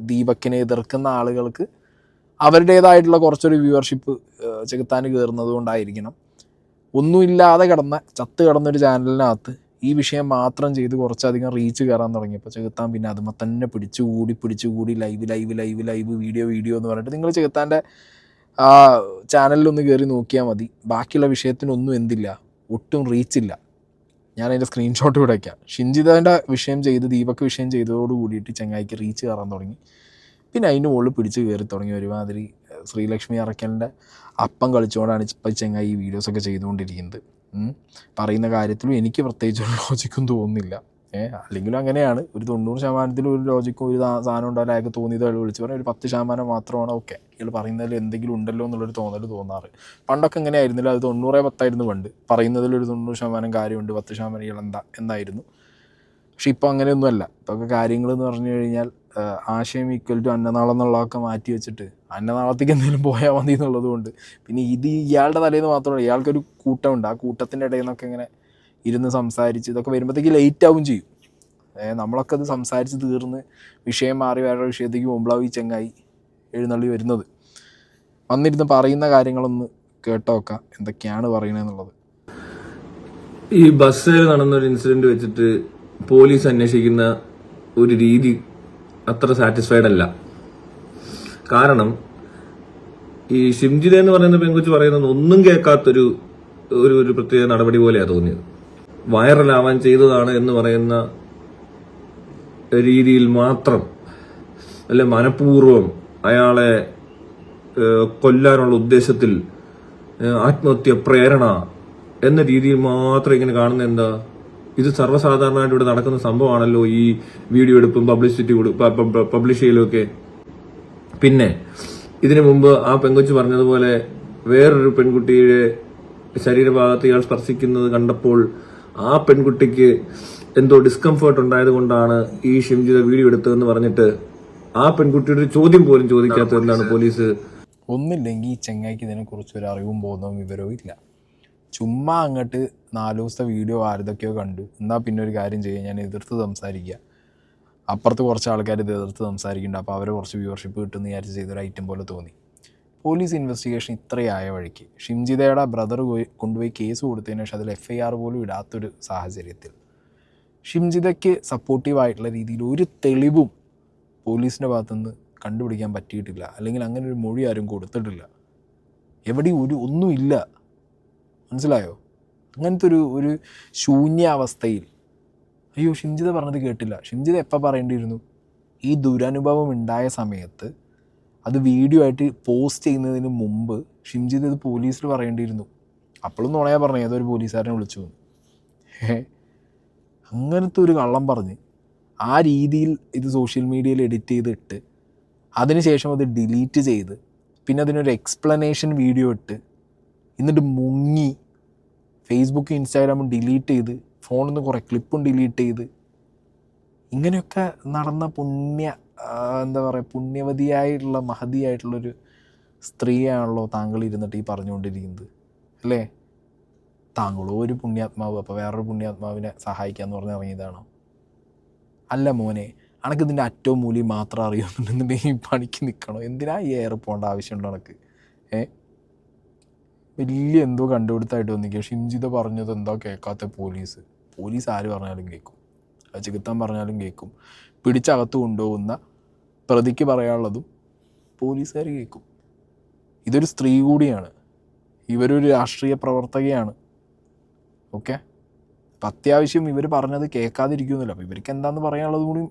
S1: ദീപക്കിനെ എതിർക്കുന്ന ആളുകൾക്ക് അവരുടേതായിട്ടുള്ള കുറച്ചൊരു വ്യൂവർഷിപ്പ് ചെകുത്താന് കയറുന്നത് കൊണ്ടായിരിക്കണം ഒന്നുമില്ലാതെ ചത്ത് കിടന്നൊരു ചാനലിനകത്ത് ഈ വിഷയം മാത്രം ചെയ്ത് കുറച്ചധികം റീച്ച് കയറാൻ തുടങ്ങിയപ്പോൾ ചെകുത്താൻ പിന്നെ അതുമ്പോൾ തന്നെ പിടിച്ചുകൂടി ലൈവ് വീഡിയോ എന്ന് പറഞ്ഞിട്ട് നിങ്ങൾ ചെകുത്താൻ്റെ ചാനലിലൊന്ന് കയറി നോക്കിയാൽ മതി. ബാക്കിയുള്ള വിഷയത്തിനൊന്നും എന്തില്ല, ഒട്ടും റീച്ചില്ല. ഞാൻ അതിൻ്റെ സ്ക്രീൻഷോട്ട് ഇവിടെ വയ്ക്കാം. ഷിംജിതേൻ്റെ വിഷയം ചെയ്ത് ദീപക് വിഷയം ചെയ്തതോട് കൂടിയിട്ട് ചങ്ങായിക്ക് റീച്ച് കയറാൻ തുടങ്ങി. പിന്നെ അതിൻ്റെ മുകളിൽ പിടിച്ച് കയറി തുടങ്ങി. ഒരുമാതിരി ശ്രീലക്ഷ്മി അറക്കലിൻ്റെ അപ്പം കളിച്ചുകൊണ്ടാണ് ഇപ്പം ചങ്ങായി ഈ വീഡിയോസൊക്കെ ചെയ്തുകൊണ്ടിരിക്കുന്നത്. പറയുന്ന കാര്യത്തിലും എനിക്ക് പ്രത്യേകിച്ചൊരു ലോജിക്കും തോന്നുന്നില്ല. അല്ലെങ്കിലും അങ്ങനെയാണ്. ഒരു 90% ഒരു ലോജിക്കും ഒരു സാധനം ഉണ്ടായാലും അയാൾക്ക് തോന്നിയത് അയാൾ വിളിച്ച് പറഞ്ഞാൽ ഒരു 10% മാത്രമാണ് ഓക്കെ ഇയാൾ പറയുന്നതിൽ എന്തെങ്കിലും ഉണ്ടല്ലോ എന്നുള്ളൊരു തോന്നാറ്. പണ്ടൊക്കെ എങ്ങനെ ആയിരുന്നില്ല, അത് 90-10 പണ്ട്. പറയുന്നതിലൊരു 90% കാര്യമുണ്ട്, 10% ഇയാൾ എന്തായിരുന്നു. പക്ഷെ ഇപ്പോൾ അങ്ങനെയൊന്നുമല്ല. ഇപ്പൊക്കെ കാര്യങ്ങളെന്ന് പറഞ്ഞു കഴിഞ്ഞാൽ ആശയം ഈക്വൽ ടു അന്നനാളം എന്നുള്ളതൊക്കെ മാറ്റി വെച്ചിട്ട് അന്നനാളത്തേക്ക് എന്തെങ്കിലും പോയാൽ മതി എന്നുള്ളത് കൊണ്ട് പിന്നെ ഇത് ഇയാളുടെ തലേന്ന് മാത്രമല്ല, ഇയാൾക്കൊരു കൂട്ടമുണ്ട്. ആ കൂട്ടത്തിൻ്റെ ഇടയിൽ നിന്നൊക്കെ ഇങ്ങനെ ഇരുന്ന് സംസാരിച്ച് ഇതൊക്കെ വരുമ്പോഴത്തേക്ക് ലേറ്റ് ആവും ചെയ്യും. നമ്മളൊക്കെ അത് സംസാരിച്ച് തീർന്ന് വിഷയം മാറി വേറെ വിഷയത്തേക്ക് പോകുമ്പോഴാവും ഈ ചങ്ങായി എഴുന്നള്ളി വരുന്നത്. വന്നിരുന്ന് പറയുന്ന കാര്യങ്ങളൊന്ന് കേട്ടോക്കാം എന്തൊക്കെയാണ് പറയണതെന്നുള്ളത്.
S5: ഈ ബസ്സിൽ നടന്നൊരു ഇൻസിഡന്റ് വെച്ചിട്ട് പോലീസ് അന്വേഷിക്കുന്ന ഒരു രീതി അത്ര സാറ്റിസ്ഫൈഡ് അല്ല. കാരണം ഈ ഷിംജിത എന്ന് പറയുന്ന പെൺകുച്ച് പറയുന്നത് ഒന്നും കേൾക്കാത്തൊരു ഒരു പ്രത്യേക നടപടി പോലെയാണ് തോന്നിയത്. വൈറലാവാൻ ചെയ്തതാണ് എന്ന് പറയുന്ന രീതിയിൽ മാത്രം, അല്ലെ മനഃപൂർവ്വം അയാളെ കൊല്ലാനുള്ള ഉദ്ദേശത്തിൽ ആത്മഹത്യ പ്രേരണ എന്ന രീതിയിൽ മാത്രം ഇങ്ങനെ കാണുന്ന എന്താ? ഇത് സർവ്വസാധാരണമായിട്ട് ഇവിടെ നടക്കുന്ന സംഭവമാണല്ലോ ഈ വീഡിയോ എടുപ്പും പബ്ലിഷ് ചെയ്യലും ഒക്കെ. പിന്നെ ഇതിനു മുമ്പ് ആ പെങ്കൊച്ച് പറഞ്ഞതുപോലെ വേറൊരു പെൺകുട്ടിയുടെ ശരീരഭാഗത്ത് ഇയാൾ സ്പർശിക്കുന്നത് കണ്ടപ്പോൾ ആ പെൺകുട്ടിക്ക് എന്തോ ഡിസ്കംഫേർട്ട് ഉണ്ടായത് കൊണ്ടാണ് ഈ ഷിംജിത വീഡിയോ എടുത്തതെന്ന് പറഞ്ഞിട്ട് ആ പെൺകുട്ടിയുടെ ഒരു ചോദ്യം പോലും ചോദിക്കാത്തത് എന്താണ് പോലീസ്?
S1: ഒന്നില്ലെങ്കിൽ ഈ ചെങ്ങായിക്ക് ഇതിനെക്കുറിച്ച് ഒരു അറിവും ബോധവും വിവരവും ഇല്ല. ചുമ്മാ അങ്ങോട്ട് 4 ദിവസത്തെ വീഡിയോ ആരതൊക്കെയോ കണ്ടു, എന്നാൽ പിന്നെ ഒരു കാര്യം ചെയ്യാം, ഞാൻ എതിർത്ത് സംസാരിക്കുക, അപ്പുറത്ത് കുറച്ച് ആൾക്കാർ ഇത് എതിർത്ത് സംസാരിക്കുന്നുണ്ട്, അപ്പോൾ അവർ കുറച്ച് വ്യൂവർഷിപ്പ് കിട്ടുമെന്ന് വിചാരിച്ച് ചെയ്തൊരു ഐറ്റം പോലെ തോന്നി. പോലീസ് ഇൻവെസ്റ്റിഗേഷൻ ഇത്രയായ വഴിക്ക് ഷിംജിതയുടെ ബ്രദർ കൊണ്ടുപോയി കേസ് കൊടുത്തതിന് ശേഷം അതിൽ FIR പോലും ഇടാത്തൊരു സാഹചര്യത്തിൽ ഷിംജിതയ്ക്ക് സപ്പോർട്ടീവായിട്ടുള്ള രീതിയിൽ ഒരു തെളിവും പോലീസിൻ്റെ ഭാഗത്തുനിന്ന് കണ്ടുപിടിക്കാൻ പറ്റിയിട്ടില്ല, അല്ലെങ്കിൽ അങ്ങനെ ഒരു മൊഴി ആരും കൊടുത്തിട്ടില്ല. എവിടെയും ഒന്നുമില്ല. മനസ്സിലായോ? അങ്ങനത്തെ ഒരു ശൂന്യാവസ്ഥയിൽ അയ്യോ ഷിംജിത പറഞ്ഞത് കേട്ടില്ല. ഷിംജിത എപ്പോൾ പറയേണ്ടിയിരുന്നു? ഈ ദുരനുഭവം ഉണ്ടായ സമയത്ത് അത് വീഡിയോ ആയിട്ട് പോസ്റ്റ് ചെയ്യുന്നതിന് മുമ്പ് ഷിംജിത ഇത് പോലീസിൽ പറയേണ്ടിയിരുന്നു. അപ്പോഴും നുണയാ പറഞ്ഞു, ഏതൊരു പോലീസുകാരനെ വിളിച്ചു. അങ്ങനത്തെ ഒരു കള്ളം പറഞ്ഞ് ആ രീതിയിൽ ഇത് സോഷ്യൽ മീഡിയയിൽ എഡിറ്റ് ചെയ്തിട്ട് അതിനുശേഷം അത് ഡിലീറ്റ് ചെയ്ത് പിന്നെ അതിനൊരു എക്സ്പ്ലനേഷൻ വീഡിയോ ഇട്ട് എന്നിട്ട് മുങ്ങി ഫേസ്ബുക്കും ഇൻസ്റ്റാഗ്രാമും ഡിലീറ്റ് ചെയ്ത് ഫോണിൽ നിന്ന് കുറേ ക്ലിപ്പും ഡിലീറ്റ് ചെയ്ത് ഇങ്ങനെയൊക്കെ നടന്ന പുണ്യവതിയായിട്ടുള്ള മഹതിയായിട്ടുള്ളൊരു സ്ത്രീയാണല്ലോ താങ്കൾ ഇരുന്നിട്ട് ഈ പറഞ്ഞുകൊണ്ടിരിക്കുന്നത് അല്ലേ? താങ്കളോ ഒരു പുണ്യാത്മാവ്, അപ്പോൾ വേറൊരു പുണ്യാത്മാവിനെ സഹായിക്കാമെന്ന് പറഞ്ഞ് ഇറങ്ങിയതാണോ? അല്ല മോനെ, അനക്ക് ഇതിൻ്റെ അറ്റവും മൂലയും മാത്രം അറിയുന്നുണ്ടെന്നുണ്ടെങ്കിൽ ഈ പണിക്ക് നിൽക്കണോ? എന്തിനാ ഈ എയർ പോകേണ്ട ആവശ്യമുണ്ടോ അനക്ക്? വലിയ എന്തോ കണ്ടുപിടുത്തായിട്ട് വന്നിരിക്കുക. ഷിംജിത പറഞ്ഞത് എന്താ കേൾക്കാത്ത പോലീസ് ആര് പറഞ്ഞാലും കേൾക്കും, ചെകുത്താൻ പറഞ്ഞാലും കേൾക്കും. പിടിച്ചകത്ത് കൊണ്ടുപോകുന്ന പ്രതിക്ക് പറയാനുള്ളതും പോലീസുകാർ കേൾക്കും. ഇതൊരു സ്ത്രീ കൂടിയാണ്, ഇവരൊരു രാഷ്ട്രീയ പ്രവർത്തകയാണ്. ഓക്കെ, അപ്പം അത്യാവശ്യം ഇവർ പറഞ്ഞത് കേൾക്കാതിരിക്കുന്നില്ല. അപ്പോൾ ഇവർക്ക് എന്താണെന്ന് പറയാനുള്ളത് കൂടി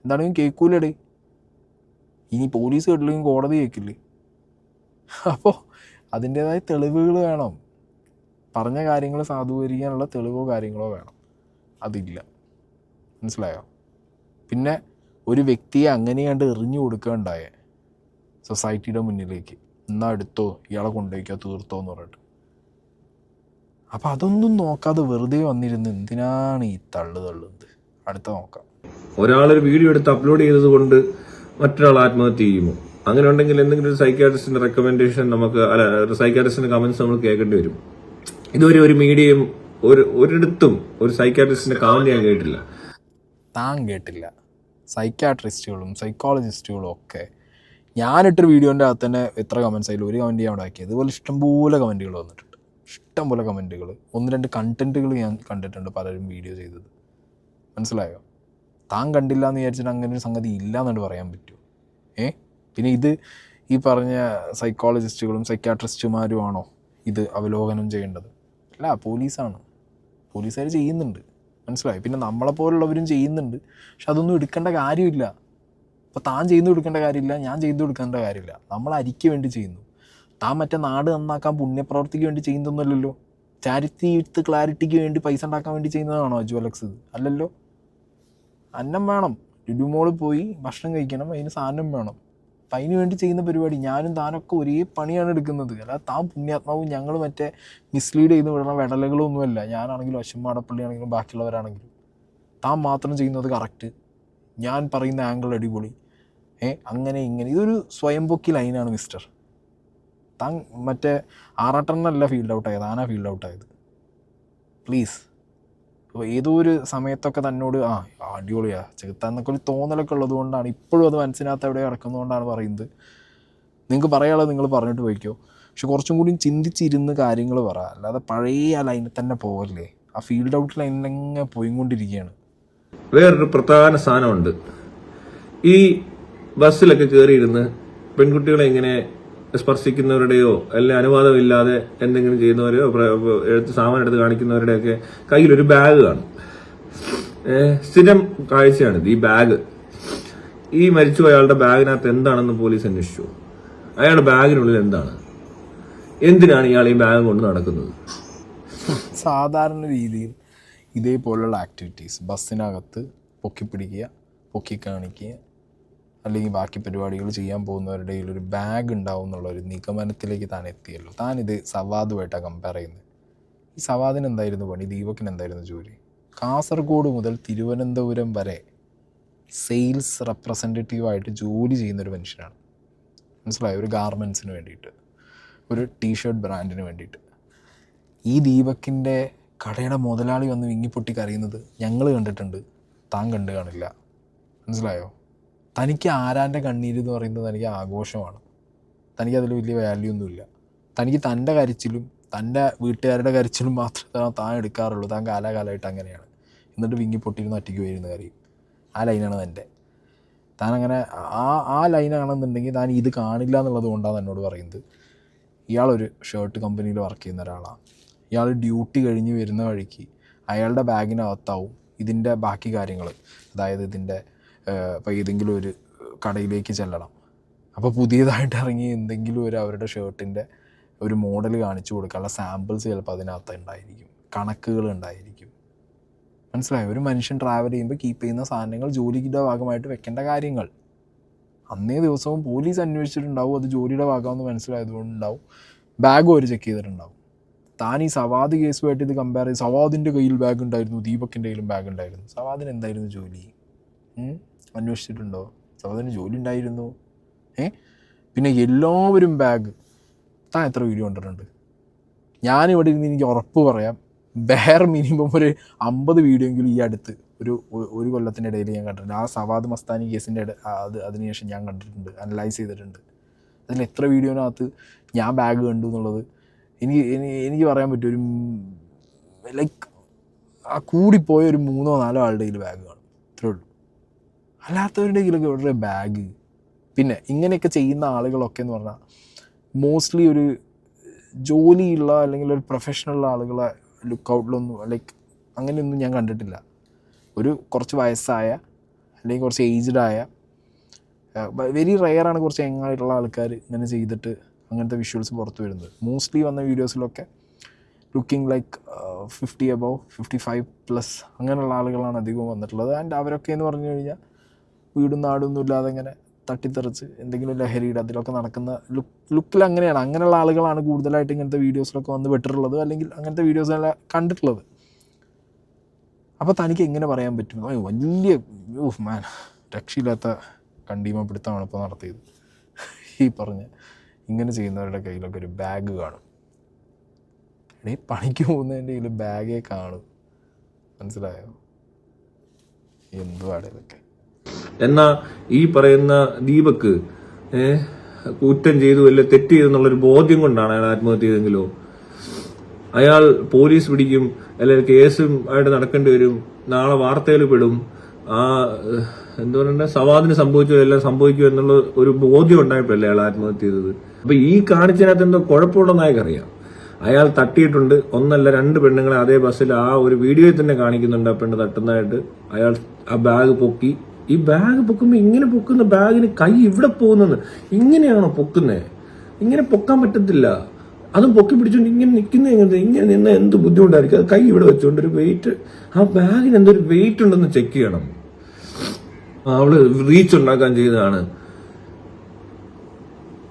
S1: എന്താണെങ്കിലും കേൾക്കൂലടേ. ഇനി പോലീസ് കേട്ടില്ലെങ്കിൽ കോടതി കേൾക്കില്ലേ? അപ്പോൾ അതിൻ്റേതായ തെളിവുകൾ വേണം. പറഞ്ഞ കാര്യങ്ങൾ സാധൂകരിക്കാനുള്ള തെളിവോ കാര്യങ്ങളോ വേണം. അതില്ല. മനസ്സിലായോ? പിന്നെ ഒരു വ്യക്തിയെ അങ്ങനെ കണ്ട് എറിഞ്ഞു കൊടുക്കുകയുണ്ടായ സൊസൈറ്റിയുടെ മുന്നിലേക്ക്, എന്നാൽ എടുത്തോ ഇയാളെ കൊണ്ടുപോയിക്കോ തീർത്തോ എന്ന് പറഞ്ഞിട്ട്. അപ്പം അതൊന്നും നോക്കാതെ വെറുതെ വന്നിരുന്ന് എന്തിനാണ് ഈ തള്ളുന്നത്? അടുത്ത നോക്കാം.
S5: ഒരാളൊരു വീഡിയോ എടുത്ത് അപ്ലോഡ് ചെയ്തത് കൊണ്ട് മറ്റൊരാൾ ആത്മഹത്യ ചെയ്യുമോ? അങ്ങനെ ഉണ്ടെങ്കിൽ എന്തെങ്കിലും ഒരു സൈക്യാട്രിസ്റ്റിന്റെ റെക്കമെൻഡേഷൻ ഒരു സൈക്യാട്രിസ്റ്റിന്റെ കമന്റ്സ് നമ്മൾ കേൾക്കേണ്ടി വരും. ഇതുവരെ ഒരു മീഡിയയും ഒരിടത്തും ഒരു സൈക്യാട്രിസ്റ്റിന്റെ കമന്റ് ഞാൻ കേട്ടില്ല.
S1: താൻ കേട്ടില്ല? സൈക്യാട്രിസ്റ്റുകളും സൈക്കോളജിസ്റ്റുകളും ഒക്കെ ഞാനിട്ടൊരു വീഡിയോൻ്റെ അകത്ത് തന്നെ എത്ര കമൻറ്റ്സ് ആയാലും ഒരു കമൻറ്റ് ഞാൻ ഉണ്ടാക്കിയത്. ഇതുപോലെ ഇഷ്ടംപോലെ കമൻറ്റുകൾ വന്നിട്ടുണ്ട്, ഇഷ്ടംപോലെ കമൻറ്റുകൾ. 1-2 കണ്ടന്റുകൾ ഞാൻ കണ്ടിട്ടുണ്ട് പലരും വീഡിയോ ചെയ്തത്. മനസ്സിലായോ? താൻ കണ്ടില്ല എന്ന് വിചാരിച്ചിട്ട് അങ്ങനെ ഒരു സംഗതി ഇല്ല എന്നുകൊണ്ട് പറയാൻ പറ്റുമോ? പിന്നെ ഇത് ഈ പറഞ്ഞ സൈക്കോളജിസ്റ്റുകളും സൈക്യാട്രിസ്റ്റുമാരുമാണോ ഇത് അവലോകനം ചെയ്യേണ്ടത്? അല്ല, പോലീസാണ്. പോലീസുകാർ ചെയ്യുന്നുണ്ട്. മനസ്സിലായി? പിന്നെ നമ്മളെപ്പോലുള്ളവരും ചെയ്യുന്നുണ്ട്. പക്ഷെ അതൊന്നും എടുക്കേണ്ട കാര്യമില്ല. അപ്പോൾ താൻ ചെയ്തു കൊടുക്കേണ്ട കാര്യമില്ല, ഞാൻ ചെയ്തു കൊടുക്കേണ്ട കാര്യമില്ല. നമ്മൾ അരിക്ക് വേണ്ടി ചെയ്യുന്നു. താൻ മറ്റേ നാട് നന്നാക്കാൻ പുണ്യപ്രവർത്തിക്ക് വേണ്ടി ചെയ്യുന്നൊന്നുമല്ലല്ലോ. ചാരിറ്റി വിത്ത് ക്ലാരിറ്റിക്ക് വേണ്ടി പൈസ ഉണ്ടാക്കാൻ വേണ്ടി ചെയ്യുന്നതാണോ ജ്വലക്സ്? അല്ലല്ലോ. അന്നം വേണം, ലുലുമോളിൽ പോയി ഭക്ഷണം കഴിക്കണം, അതിന് സാധനം വേണം. അപ്പം അതിന് വേണ്ടി ചെയ്യുന്ന പരിപാടി. ഞാനും താനൊക്കെ ഒരേ പണിയാണ് എടുക്കുന്നത്. അല്ലാതെ താൻ പുണ്യാത്മാവും ഞങ്ങൾ മറ്റേ മിസ്ലീഡ് ചെയ്ത് വിടണ വിടലുകളൊന്നുമല്ല. ഞാനാണെങ്കിലും അശ്വമാടപ്പള്ളി ആണെങ്കിലും ബാക്കിയുള്ളവരാണെങ്കിലും താൻ മാത്രം ചെയ്യുന്നത് കറക്റ്റ്, ഞാൻ പറയുന്ന ആംഗിൾ അടിപൊളി, അങ്ങനെ ഇങ്ങനെ. ഇതൊരു സ്വയംപൊക്കി ലൈനാണ് മിസ്റ്റർ. താൻ മറ്റേ ആറാട്ടനല്ല ഫീൽഡ് ഔട്ടായത്, താനാ ഫീൽഡ് ഔട്ടായത്. പ്ലീസ്. അപ്പോൾ ഏതോ ഒരു സമയത്തൊക്കെ തന്നോട് അടിപൊളിയാ ചെകുത്താന്നൊക്കെ ഒരു തോന്നലൊക്കെ ഉള്ളത് കൊണ്ടാണ്, ഇപ്പോഴും അത് മനസ്സിനകത്ത് എവിടെ കിടക്കുന്നതുകൊണ്ടാണ് പറയുന്നത്. നിങ്ങൾക്ക് പറയാനുള്ളത് നിങ്ങൾ പറഞ്ഞിട്ട് പോയിക്കോ. പക്ഷെ കുറച്ചും കൂടി ചിന്തിച്ചിരുന്ന് കാര്യങ്ങൾ പറ. അല്ലാതെ പഴയ ആ ലൈനിൽ തന്നെ പോകല്ലേ. ആ ഫീൽഡ് ഔട്ട് ലൈനിലെങ്ങനെ പോയിക്കൊണ്ടിരിക്കുകയാണ്.
S5: വേറൊരു പ്രധാന സാധനമുണ്ട്. ഈ ബസ്സിലൊക്കെ കയറിയിരുന്ന് പെൺകുട്ടികളെ ഇങ്ങനെ സ്പർശിക്കുന്നവരുടെയോ അല്ലെങ്കിൽ അനുവാദമില്ലാതെ എന്തെങ്കിലും ചെയ്യുന്നവരെയോ സാമാനം എടുത്ത് കാണിക്കുന്നവരുടെയൊക്കെ കയ്യിലൊരു ബാഗ് കാണും. സ്ഥിരം കാഴ്ചയാണിത്. ഈ ബാഗ്, ഈ മരിച്ചു അയാളുടെ ബാഗിനകത്ത് എന്താണെന്ന് പോലീസ് അന്വേഷിച്ചു. അയാളുടെ ബാഗിനുള്ളിൽ എന്താണ്, എന്തിനാണ് ഇയാൾ ഈ ബാഗ് കൊണ്ട് നടക്കുന്നത്?
S1: സാധാരണ രീതിയിൽ ഇതേപോലുള്ള ആക്ടിവിറ്റീസ് ബസ്സിനകത്ത് പൊക്കിപ്പിടിക്കുക, പൊക്കിക്കാണിക്കുക, അല്ലെങ്കിൽ ബാക്കി പരിപാടികൾ ചെയ്യാൻ പോകുന്നവരുടെ കയ്യിൽ ഒരു ബാഗ് ഉണ്ടാവും എന്നുള്ള ഒരു നിഗമനത്തിലേക്ക് താൻ എത്തിയല്ലോ. താനിത് സവാദുമായിട്ടാണ് കമ്പയർ ചെയ്യുന്നത്. ഈ സവാദിന് എന്തായിരുന്നു പണി? ദീപക്കിന് എന്തായിരുന്നു ജോലി? കാസർഗോഡ് മുതൽ തിരുവനന്തപുരം വരെ സെയിൽസ് റെപ്രസെൻറ്റേറ്റീവായിട്ട് ജോലി ചെയ്യുന്നൊരു മനുഷ്യനാണ്. മനസ്സിലായോ? ഒരു ഗാർമെൻറ്റ്സിന് വേണ്ടിയിട്ട്, ഒരു ടീഷർട്ട് ബ്രാൻഡിന് വേണ്ടിയിട്ട്. ഈ ദീപക്കിൻ്റെ കടയുടെ മുതലാളി വന്ന് വിങ്ങിപ്പൊട്ടി കരയുന്നത് ഞങ്ങൾ കണ്ടിട്ടുണ്ട്, താൻ കണ്ടു കാണില്ല. മനസ്സിലായോ? തനിക്ക് ആരാൻ്റെ കണ്ണീരെന്ന് പറയുന്നത് തനിക്ക് ആഘോഷമാണ്. തനിക്കതിൽ വലിയ വാല്യൂ ഒന്നുമില്ല. തനിക്ക് തൻ്റെ കരച്ചിലും തൻ്റെ വീട്ടുകാരുടെ കരച്ചിലും മാത്രമേ താൻ എടുക്കാറുള്ളൂ. താൻ കാലാകാലമായിട്ട് അങ്ങനെയാണ്. എന്നിട്ട് വിങ്ങിപ്പൊട്ടിയിരുന്ന് ഒറ്റയ്ക്ക് പോയിരുന്ന കാര്യം ആ ലൈനാണ് തൻ്റെ. താനങ്ങനെ ആ ലൈനാണെന്നുണ്ടെങ്കിൽ താൻ ഇത് കാണില്ല എന്നുള്ളത് കൊണ്ടാണ് എന്നോട് പറയുന്നത്. ഇയാളൊരു ഷർട്ട് കമ്പനിയിൽ വർക്ക് ചെയ്യുന്ന ഒരാളാണ്. ഇയാൾ ഡ്യൂട്ടി കഴിഞ്ഞ് വരുന്ന വഴിക്ക് അയാളുടെ ബാഗിനകത്താവും ഇതിൻ്റെ ബാക്കി കാര്യങ്ങൾ. അതായത് ഇതിൻ്റെ ഇപ്പോൾ ഏതെങ്കിലും ഒരു കടയിലേക്ക് ചെല്ലണം, അപ്പോൾ പുതിയതായിട്ട് ഇറങ്ങി എന്തെങ്കിലും ഒരു അവരുടെ ഷർട്ടിൻ്റെ ഒരു മോഡൽ കാണിച്ചു കൊടുക്കാനുള്ള സാമ്പിൾസ് ചിലപ്പോൾ അതിനകത്ത് ഉണ്ടായിരിക്കും, കണക്കുകൾ ഉണ്ടായിരിക്കും. മനസ്സിലായോ? ഒരു മനുഷ്യൻ ട്രാവൽ ചെയ്യുമ്പോൾ കീപ്പ് ചെയ്യുന്ന സാധനങ്ങൾ ജോലിയുടെ ഭാഗമായിട്ട് വെക്കേണ്ട കാര്യങ്ങൾ. അന്നേ ദിവസവും പോലീസ് അന്വേഷിച്ചിട്ടുണ്ടാവും, അത് ജോലിയുടെ ഭാഗമെന്ന് മനസ്സിലായതുകൊണ്ടുണ്ടാവും ബാഗും അവർ ചെക്ക് ചെയ്തിട്ടുണ്ടാവും. താൻ ഈ സവാദ് കേസുമായിട്ട് ഇത് കമ്പയർ ചെയ്ത് സവാദിൻ്റെ കയ്യിൽ ബാഗ് ഉണ്ടായിരുന്നു, ദീപക്കിൻ്റെ കയ്യിലും ബാഗ് ഉണ്ടായിരുന്നു. സവാദിന് എന്തായിരുന്നു ജോലി? അന്വേഷിച്ചിട്ടുണ്ടോ? സവാദിന് ജോലി ഉണ്ടായിരുന്നു. പിന്നെ എല്ലാവരും ബാഗ്. താൻ എത്ര വീഡിയോ കണ്ടിട്ടുണ്ട്? ഞാനിവിടെ ഇരുന്ന് എനിക്ക് ഉറപ്പ് പറയാം, ബെയർ മിനിമം ഒരു 50 വീഡിയോ എങ്കിലും ഈ അടുത്ത് ഒരു കൊല്ലത്തിൻ്റെ ഇടയിൽ ഞാൻ കണ്ടിട്ടുണ്ട്. ആ സവാദ് മസ്താനി കേസിൻ്റെ അതിനുശേഷം ഞാൻ കണ്ടിട്ടുണ്ട്, അനലൈസ് ചെയ്തിട്ടുണ്ട്. അതിൽ എത്ര വീഡിയോനകത്ത് ഞാൻ ബാഗ് കണ്ടു എന്നുള്ളത് എനിക്ക് പറയാൻ പറ്റും. ഒരു ലൈക്ക് ആ കൂടിപ്പോയ ഒരു 3-4 ആളുടെ കയ്യിൽ ബാഗ് കാണും, ഇത്രേ ഉള്ളൂ. അല്ലാത്തവരുടെ കയ്യിലൊക്കെ എവിടെ ബാഗ്? പിന്നെ ഇങ്ങനെയൊക്കെ ചെയ്യുന്ന ആളുകളൊക്കെ എന്ന് പറഞ്ഞാൽ മോസ്റ്റ്ലി ഒരു ജോലിയുള്ള അല്ലെങ്കിൽ ഒരു പ്രൊഫഷണൽ ആളുകളെ ലുക്കൗട്ടിലൊന്നും ലൈക്ക് അങ്ങനെയൊന്നും ഞാൻ കണ്ടിട്ടില്ല. ഒരു കുറച്ച് വയസ്സായ അല്ലെങ്കിൽ കുറച്ച് ഏജ്ഡായ, വെരി റെയറാണ് കുറച്ച് യങ്ങായിട്ടുള്ള ആൾക്കാർ ഇങ്ങനെ ചെയ്തിട്ട് അങ്ങനത്തെ വിഷ്വൽസ് പുറത്ത് വരുന്നത്. മോസ്റ്റ്ലി വന്ന വീഡിയോസിലൊക്കെ ലുക്കിംഗ് ലൈക്ക് 50 above 55+ അങ്ങനെയുള്ള ആളുകളാണ് അധികവും വന്നിട്ടുള്ളത്. ആൻഡ് അവരൊക്കെ എന്ന് പറഞ്ഞു കഴിഞ്ഞാൽ വീടും നാടൊന്നും ഇല്ലാതെ ഇങ്ങനെ തട്ടിത്തെറിച്ച് എന്തെങ്കിലും ലഹരിയുടെ അതിലൊക്കെ നടക്കുന്ന ലുക്കിൽ അങ്ങനെയാണ്. അങ്ങനെയുള്ള ആളുകളാണ് കൂടുതലായിട്ട് ഇങ്ങനത്തെ വീഡിയോസിലൊക്കെ വന്ന് പെട്ടിട്ടുള്ളത്, അല്ലെങ്കിൽ അങ്ങനത്തെ വീഡിയോസെല്ലാം കണ്ടിട്ടുള്ളത്. അപ്പോൾ തനിക്ക് എങ്ങനെ പറയാൻ പറ്റും വലിയ മാൻ രക്ഷയില്ലാത്ത കണ്ടീമപ്പിടുത്തമാണ് ഇപ്പോൾ നടത്തിയത്? ഈ പറഞ്ഞ ഇങ്ങനെ ചെയ്യുന്നവരുടെ കയ്യിലൊക്കെ ഒരു ബാഗ് കാണും. പണിക്ക് പോകുന്നതിൻ്റെ കയ്യിൽ ബാഗേ കാണും. മനസ്സിലായോ? എന്തുവാണ് ഇതൊക്കെ?
S5: എന്നാ ഈ പറയുന്ന ദീപക്ക് കുറ്റം ചെയ്തു അല്ലെ തെറ്റ് ചെയ്തെന്നുള്ളൊരു ബോധ്യം കൊണ്ടാണ് അയാൾ ആത്മഹത്യ ചെയ്തെങ്കിലോ, അയാൾ പോലീസ് പിടിക്കും അല്ലെങ്കിൽ കേസും ആയിട്ട് നടക്കേണ്ടി വരും, നാളെ വാർത്തയിൽ പെടും, ആ എന്താ പറയണ്ട സവാദിന് സംഭവിച്ചതെല്ലാം സംഭവിക്കും എന്നുള്ള ഒരു ബോധ്യം ഉണ്ടായപ്പോഴല്ലേ അയാൾ ആത്മഹത്യ ചെയ്തത്. അപ്പൊ ഈ കാണിച്ചതിനകത്ത് എന്തോ കുഴപ്പമുണ്ടെന്ന് അയാൾക്കറിയാം. അയാൾ തട്ടിയിട്ടുണ്ട്, 1 അല്ല 2 പെണ്ണുങ്ങളെ അതേ ബസ്സിൽ ആ ഒരു വീഡിയോയിൽ തന്നെ കാണിക്കുന്നുണ്ട് ആ പെണ്ണ് തട്ടുന്നതായിട്ട്. അയാൾ ആ ബാഗ് പൊക്കി. ഈ ബാഗ് പൊക്കുമ്പോൾ ഇങ്ങനെ പൊക്കുന്ന ബാഗിന് കൈ ഇവിടെ പോകുന്നത് ഇങ്ങനെയാണോ പൊക്കുന്നത്? ഇങ്ങനെ പൊക്കാൻ പറ്റത്തില്ല. അതും പൊക്കി പിടിച്ചോണ്ട് ഇങ്ങനെ നിൽക്കുന്ന ഇങ്ങനെ നിന്ന് എന്ത് ബുദ്ധിമുട്ടായിരിക്കും. അത് കൈ ഇവിടെ വെച്ചോണ്ട് ഒരു വെയിറ്റ്, ആ ബാഗിന് എന്തൊരു വെയിറ്റ് ഉണ്ടെന്ന് ചെക്ക് ചെയ്യണം. അവള് റീച്ച് ഉണ്ടാക്കാൻ ചെയ്തതാണ്.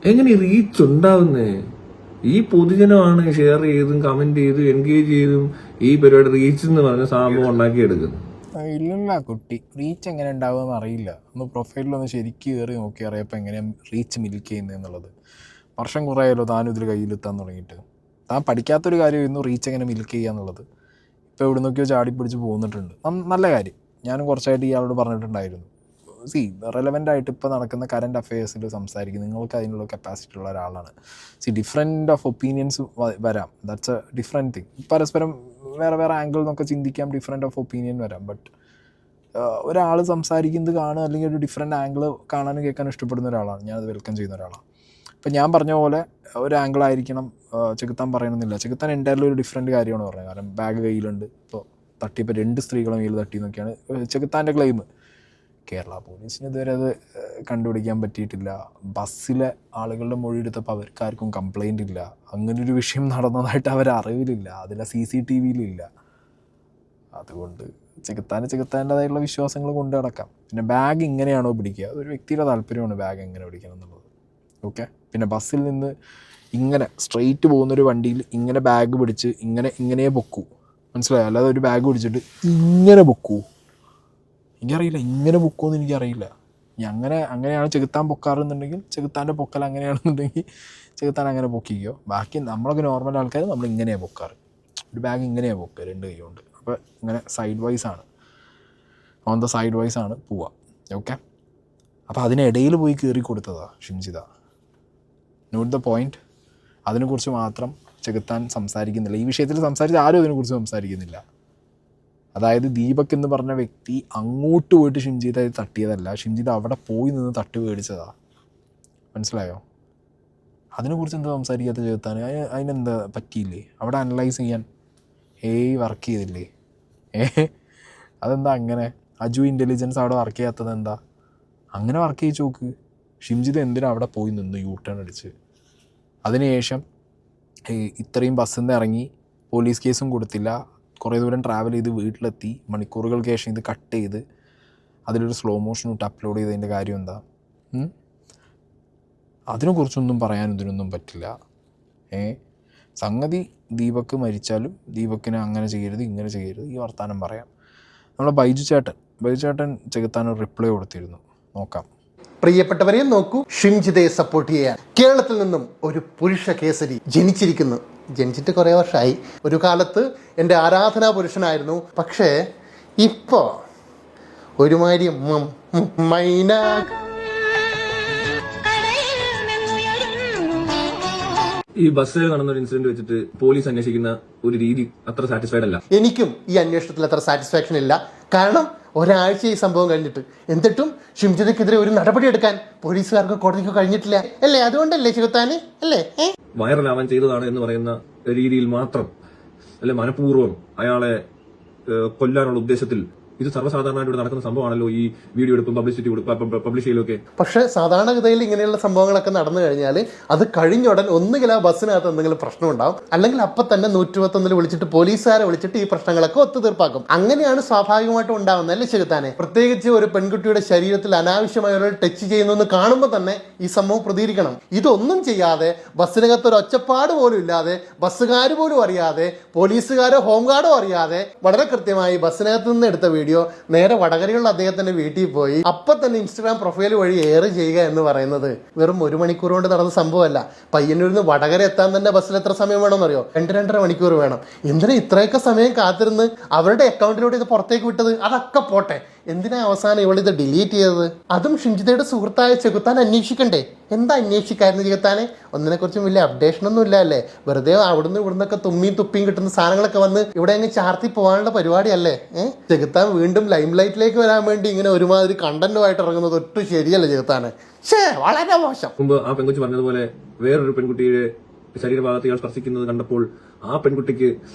S5: എങ്ങനെ റീച്ച് ഉണ്ടാവുന്നേ? ഈ പൊതുജനമാണ് ഷെയർ ചെയ്തും കമന്റ് ചെയ്തും എൻഗേജ് ചെയ്തും ഈ പരിപാടി റീച്ച് എന്ന് പറഞ്ഞ സംഭവം ഉണ്ടാക്കിയെടുക്കുന്നത്.
S1: ഇല്ലല്ല കുട്ടി, റീച്ച് എങ്ങനെ ഉണ്ടാവുമെന്ന് അറിയില്ല. ഒന്ന് പ്രൊഫൈലിലൊന്ന് ശരിക്കും കയറി നോക്കി അറിയപ്പോൾ എങ്ങനെയാണ് റീച്ച് മിൽക്ക് ചെയ്യുന്നതെന്നുള്ളത്. വർഷം കുറേയായല്ലോ താനും ഇതിൽ കയ്യിലെത്താൻ തുടങ്ങിയിട്ട്. താൻ പഠിക്കാത്തൊരു കാര്യമായിരുന്നു റീച്ച് എങ്ങനെ മിൽക്ക് ചെയ്യുക എന്നുള്ളത്. ഇപ്പോൾ എവിടെ നോക്കിയോ ചാടിപ്പിടിച്ച് പോകുന്നിട്ടുണ്ട്. നല്ല കാര്യം. ഞാനും കുറച്ചായിട്ട് ഇയാളോട് പറഞ്ഞിട്ടുണ്ടായിരുന്നു, റെലവൻ്റ് ആയിട്ട് ഇപ്പോൾ നടക്കുന്ന കറണ്ട് അഫയേഴ്സിൽ സംസാരിക്കും, നിങ്ങൾക്ക് അതിനുള്ള കപ്പാസിറ്റി ഉള്ള ഒരാളാണ്. ഡിഫറെൻ്റ് ഓഫ് ഒപ്പീനിയൻസ് വരാം, ദാറ്റ്സ് എ ഡിഫറെൻറ്റ് തിങ്. പരസ്പരം വേറെ വേറെ ആംഗിൾ നിന്നൊക്കെ ചിന്തിക്കാം, ഡിഫറെൻ്റ് ഓഫ് ഒപ്പീനിയൻ വരാം. ബട്ട് ഒരാൾ സംസാരിക്കുന്നത് കാണുക അല്ലെങ്കിൽ ഒരു ഡിഫറെൻ്റ് ആംഗിൾ കാണാനും കേൾക്കാനും ഇഷ്ടപ്പെടുന്ന ഒരാളാണ്, ഞാനത് വെൽക്കം ചെയ്യുന്ന ഒരാളാണ്. ഇപ്പം ഞാൻ പറഞ്ഞ പോലെ ഒരു ആംഗിളായിരിക്കണം ചെകുത്താൻ പറയണമെന്നില്ല. ചെകുത്താൻ എൻ്റെ ഒരു ഡിഫറെൻറ്റ് കാര്യമാണ് പറഞ്ഞത്. കാരണം ബാഗ് കയ്യിലുണ്ട്, ഇപ്പോൾ തട്ടിയപ്പോൾ 2 സ്ത്രീകളെ കയ്യിൽ തട്ടി എന്നൊക്കെയാണ് ചെകുത്താൻ്റെ ക്ലെയിം. കേരള പോലീസിന് ഇതുവരെ അത് കണ്ടുപിടിക്കാൻ പറ്റിയിട്ടില്ല. ബസ്സിലെ ആളുകളുടെ മൊഴി എടുത്തപ്പോൾ അവർക്കാർക്കും കംപ്ലൈൻ്റ് ഇല്ല. അങ്ങനൊരു വിഷയം നടന്നതായിട്ട് അവരറിവിലില്ല, അതിലെ CCTVയിലില്ല. അതുകൊണ്ട് ചെകുത്താൻ്റെതായിട്ടുള്ള വിശ്വാസങ്ങൾ കൊണ്ട് നടക്കാം. പിന്നെ ബാഗ് ഇങ്ങനെയാണോ പിടിക്കുക, അതൊരു വ്യക്തിയുടെ താല്പര്യമാണ് ബാഗ് എങ്ങനെ പിടിക്കണം എന്നുള്ളത്. ഓക്കെ. പിന്നെ ബസ്സിൽ നിന്ന് ഇങ്ങനെ സ്ട്രെയിറ്റ് പോകുന്നൊരു വണ്ടിയിൽ ഇങ്ങനെ ബാഗ് പിടിച്ച് ഇങ്ങനെ പൊക്കൂ, മനസ്സിലായോ? അല്ലാതെ ഒരു ബാഗ് പിടിച്ചിട്ട് ഇങ്ങനെ പൊക്കൂ, എനിക്കറിയില്ല. ഇങ്ങനെ പൊക്കുമെന്ന് എനിക്കറിയില്ല. അങ്ങനെയാണ് ചെകുത്താൻ പൊക്കാറെന്നുണ്ടെങ്കിൽ ചെകുത്താൻ്റെ പൊക്കൽ അങ്ങനെയാണെന്നുണ്ടെങ്കിൽ ചെകുത്താൻ അങ്ങനെ പൊക്കിക്കോ. ബാക്കി നമ്മളൊക്കെ നോർമൽ ആൾക്കാർ നമ്മൾ ഇങ്ങനെയാണ് പൊക്കാറ്. ഒരു ബാഗ് ഇങ്ങനെയാണ് പൊക്കുക 2 കൈ കൊണ്ട്. അപ്പോൾ ഇങ്ങനെ സൈഡ് വൈസാണ്, ഓൺ ദ സൈഡ് വൈസാണ് പോവുക. ഓക്കെ. അപ്പോൾ അതിനിടയിൽ പോയി കയറി കൊടുത്തതാണ് ഷിംജിത. Not the point. അതിനെക്കുറിച്ച് മാത്രം ചെകുത്താൻ സംസാരിക്കുന്നില്ല. ഈ വിഷയത്തിൽ സംസാരിച്ച് ആരും അതിനെക്കുറിച്ച് സംസാരിക്കുന്നില്ല. അതായത് ദീപക് എന്ന് പറഞ്ഞ വ്യക്തി അങ്ങോട്ട് പോയിട്ട് ഷിംജിത തട്ടിയതല്ല, ഷിംജിത അവിടെ പോയി നിന്ന് തട്ടി മേടിച്ചതാണ്. മനസ്സിലായോ? അതിനെക്കുറിച്ച് എന്താ സംസാരിക്കാത്ത ചെകുത്താൻ? അതിനെന്താ പറ്റിയില്ലേ? അവിടെ അനലൈസ് ചെയ്യാൻ വർക്ക് ചെയ്തില്ലേ? അതെന്താ അങ്ങനെ? അജു ഇൻ്റലിജൻസ് അവിടെ വർക്ക് ചെയ്യാത്തത് എന്താ? അങ്ങനെ വർക്ക് ചെയ്യിച്ച് നോക്ക്. ഷിംജിത എന്തിനാ അവിടെ പോയി നിന്ന് U-ടേൺ അടിച്ച്? അതിനുശേഷം ഇത്രയും ബസ്സിൽ നിന്ന് ഇറങ്ങി, പോലീസ് കേസും കൊടുത്തില്ല, കുറേ ദൂരം ട്രാവൽ ചെയ്ത് വീട്ടിലെത്തി, മണിക്കൂറുകൾക്ക് ശേഷം ഇത് കട്ട് ചെയ്ത് അതിലൊരു സ്ലോ മോഷൻ ഇട്ട് അപ്ലോഡ് ചെയ്തതിൻ്റെ കാര്യം എന്താ? അതിനെക്കുറിച്ചൊന്നും പറയാൻ ഇതിനൊന്നും പറ്റില്ല. സംഗതി ദീപക് മരിച്ചാലും ദീപക്കിനെ അങ്ങനെ ചെയ്യരുത് ഇങ്ങനെ ചെയ്യരുത് ഈ വർത്താനം പറയാം. നമ്മളെ ബൈജു ചേട്ടൻ ചെകുത്താനൊരു റിപ്ലൈ കൊടുത്തിരുന്നു, നോക്കാം.
S6: പ്രിയപ്പെട്ടവരെ നോക്കൂ, ഷിംജിതയെ സപ്പോർട്ട് ചെയ്യാൻ കേരളത്തിൽ നിന്നും ഒരു പുരുഷ കേസരി ജനിച്ചിട്ട് കുറേ വർഷമായി. ഒരു കാലത്ത് എൻ്റെ ആരാധനാ പുരുഷനായിരുന്നു. പക്ഷേ ഇപ്പോൾ ഒരുമാതിരി മൈന.
S5: ഈ ബസ്സിൽ നടന്നൊരു ഇൻസിഡന്റ് വെച്ചിട്ട് പോലീസ് അന്വേഷിക്കുന്ന ഒരു രീതി അത്ര സാറ്റിസ്ഫൈഡ് അല്ല.
S6: എനിക്കും ഈ അന്വേഷണത്തിൽ അത്ര സാറ്റിസ്ഫാക്ഷൻ ഇല്ല. കാരണം ഒരാഴ്ച ഈ സംഭവം കഴിഞ്ഞിട്ട് എന്നിട്ടും ഷിംജിതയ്ക്കെതിരെ ഒരു നടപടി എടുക്കാൻ പോലീസുകാർക്ക് കോടതിക്ക് കഴിഞ്ഞിട്ടില്ല അല്ലേ? അതുകൊണ്ടല്ലേ ചെകുത്താന് അല്ലേ
S5: വൈറലാവാൻ ചെയ്തതാണ് എന്ന് പറയുന്ന രീതിയിൽ മാത്രം, അല്ലെ മനഃപൂർവ്വം അയാളെ കൊല്ലാനുള്ള ഉദ്ദേശത്തിൽ ഇത് സർവ്വസാധാരണമായിട്ട് ഇവിടെ നടക്കുന്ന സംഭവമാണല്ലോ ഈ വീഡിയോ എടുപ്പും പബ്ലിഷ് ചെയ്യലൊക്കെ.
S6: പക്ഷേ സാധാരണഗതിയിൽ ഇങ്ങനെയുള്ള സംഭവങ്ങളൊക്കെ നടന്നു കഴിഞ്ഞാൽ അത് കഴിഞ്ഞുടൻ ഒന്നുകിൽ ആ ബസ്സിനകത്ത് എന്തെങ്കിലും പ്രശ്നം ഉണ്ടാവും, അല്ലെങ്കിൽ അപ്പം തന്നെ 121 വിളിച്ചിട്ട് പോലീസുകാരെ വിളിച്ചിട്ട് ഈ പ്രശ്നങ്ങളൊക്കെ ഒത്തുതീർപ്പാക്കും. അങ്ങനെയാണ് സ്വാഭാവികമായിട്ടും ഉണ്ടാവുന്നത് അല്ലേ ചെകുത്താനെ? പ്രത്യേകിച്ച് ഒരു പെൺകുട്ടിയുടെ ശരീരത്തിൽ അനാവശ്യമായ ഒരു ടച്ച് ചെയ്യുന്നു കാണുമ്പോൾ തന്നെ ഈ സംഭവം പ്രതികരിക്കണം. ഇതൊന്നും ചെയ്യാതെ ബസ്സിനകത്ത് ഒരു ഒച്ചപ്പാട് പോലും ഇല്ലാതെ, ബസ്സുകാർ പോലും അറിയാതെ, പോലീസുകാരോ ഹോംഗാർഡോ അറിയാതെ വളരെ കൃത്യമായി ബസ്സിനകത്ത് നിന്ന് എടുത്ത വീഡിയോ നേരെ വടകരയുള്ള അദ്ദേഹത്തിന്റെ വീട്ടിൽ പോയി അപ്പൊ തന്നെ ഇൻസ്റ്റാഗ്രാം പ്രൊഫൈൽ വഴി എയർ ചെയ്യുക എന്ന് പറയുന്നത് വെറും 1 മണിക്കൂർ കൊണ്ട് നടന്ന സംഭവമല്ല. പയ്യന്നൂരിൽ നിന്ന് വടകര എത്താൻ തന്നെ ബസ്സിൽ എത്ര സമയം വേണമെന്നറിയോ? 2-2.5 മണിക്കൂർ വേണം. എന്തിനാ ഇത്രയൊക്കെ സമയം കാത്തിരുന്ന് അവരുടെ അക്കൗണ്ടിലൂടെ ഇത് പുറത്തേക്ക് വിട്ടത്? അതൊക്കെ പോട്ടെ, എന്തിനാ അവസാനം ഇവളിത് ഡിലീറ്റ് ചെയ്തത്? അതും ഷിംജിതയുടെ സുഹൃത്തായ ചെകുത്താൻ അന്വേഷിക്കണ്ടേ? എന്താ അന്വേഷിക്കായിരുന്നു ചെകുത്താനെ? ഒന്നിനെക്കുറിച്ചും വലിയ അപ്ഡേഷനൊന്നും ഇല്ല അല്ലേ? വെറുതെ അവിടുന്ന് ഇവിടുന്നൊക്കെ തുപ്പിയും കിട്ടുന്ന സാധനങ്ങളൊക്കെ വന്ന് ഇവിടെ അങ്ങ് ചാർത്തി പോകാനുള്ള പരിപാടിയല്ലേ? ചെകുത്താൻ വീണ്ടും ലൈം ലൈറ്റിലേക്ക് വരാൻ വേണ്ടി ഇങ്ങനെ ഒരുമാതിരി കണ്ടന്റുമായിട്ട് ഇറങ്ങുന്നത് ഒട്ടും ശരിയല്ല ചെകുത്താന്. വളരെ മോശം.
S5: മുമ്പ് ആ പെൺകുട്ടി പറഞ്ഞതുപോലെ വേറൊരു പെൺകുട്ടിയുടെ ശരീരഭാഗത്ത് ഇയാൾ സ്പർശിക്കുന്നത് കണ്ടപ്പോൾ ആ പെൺകുട്ടിക്ക്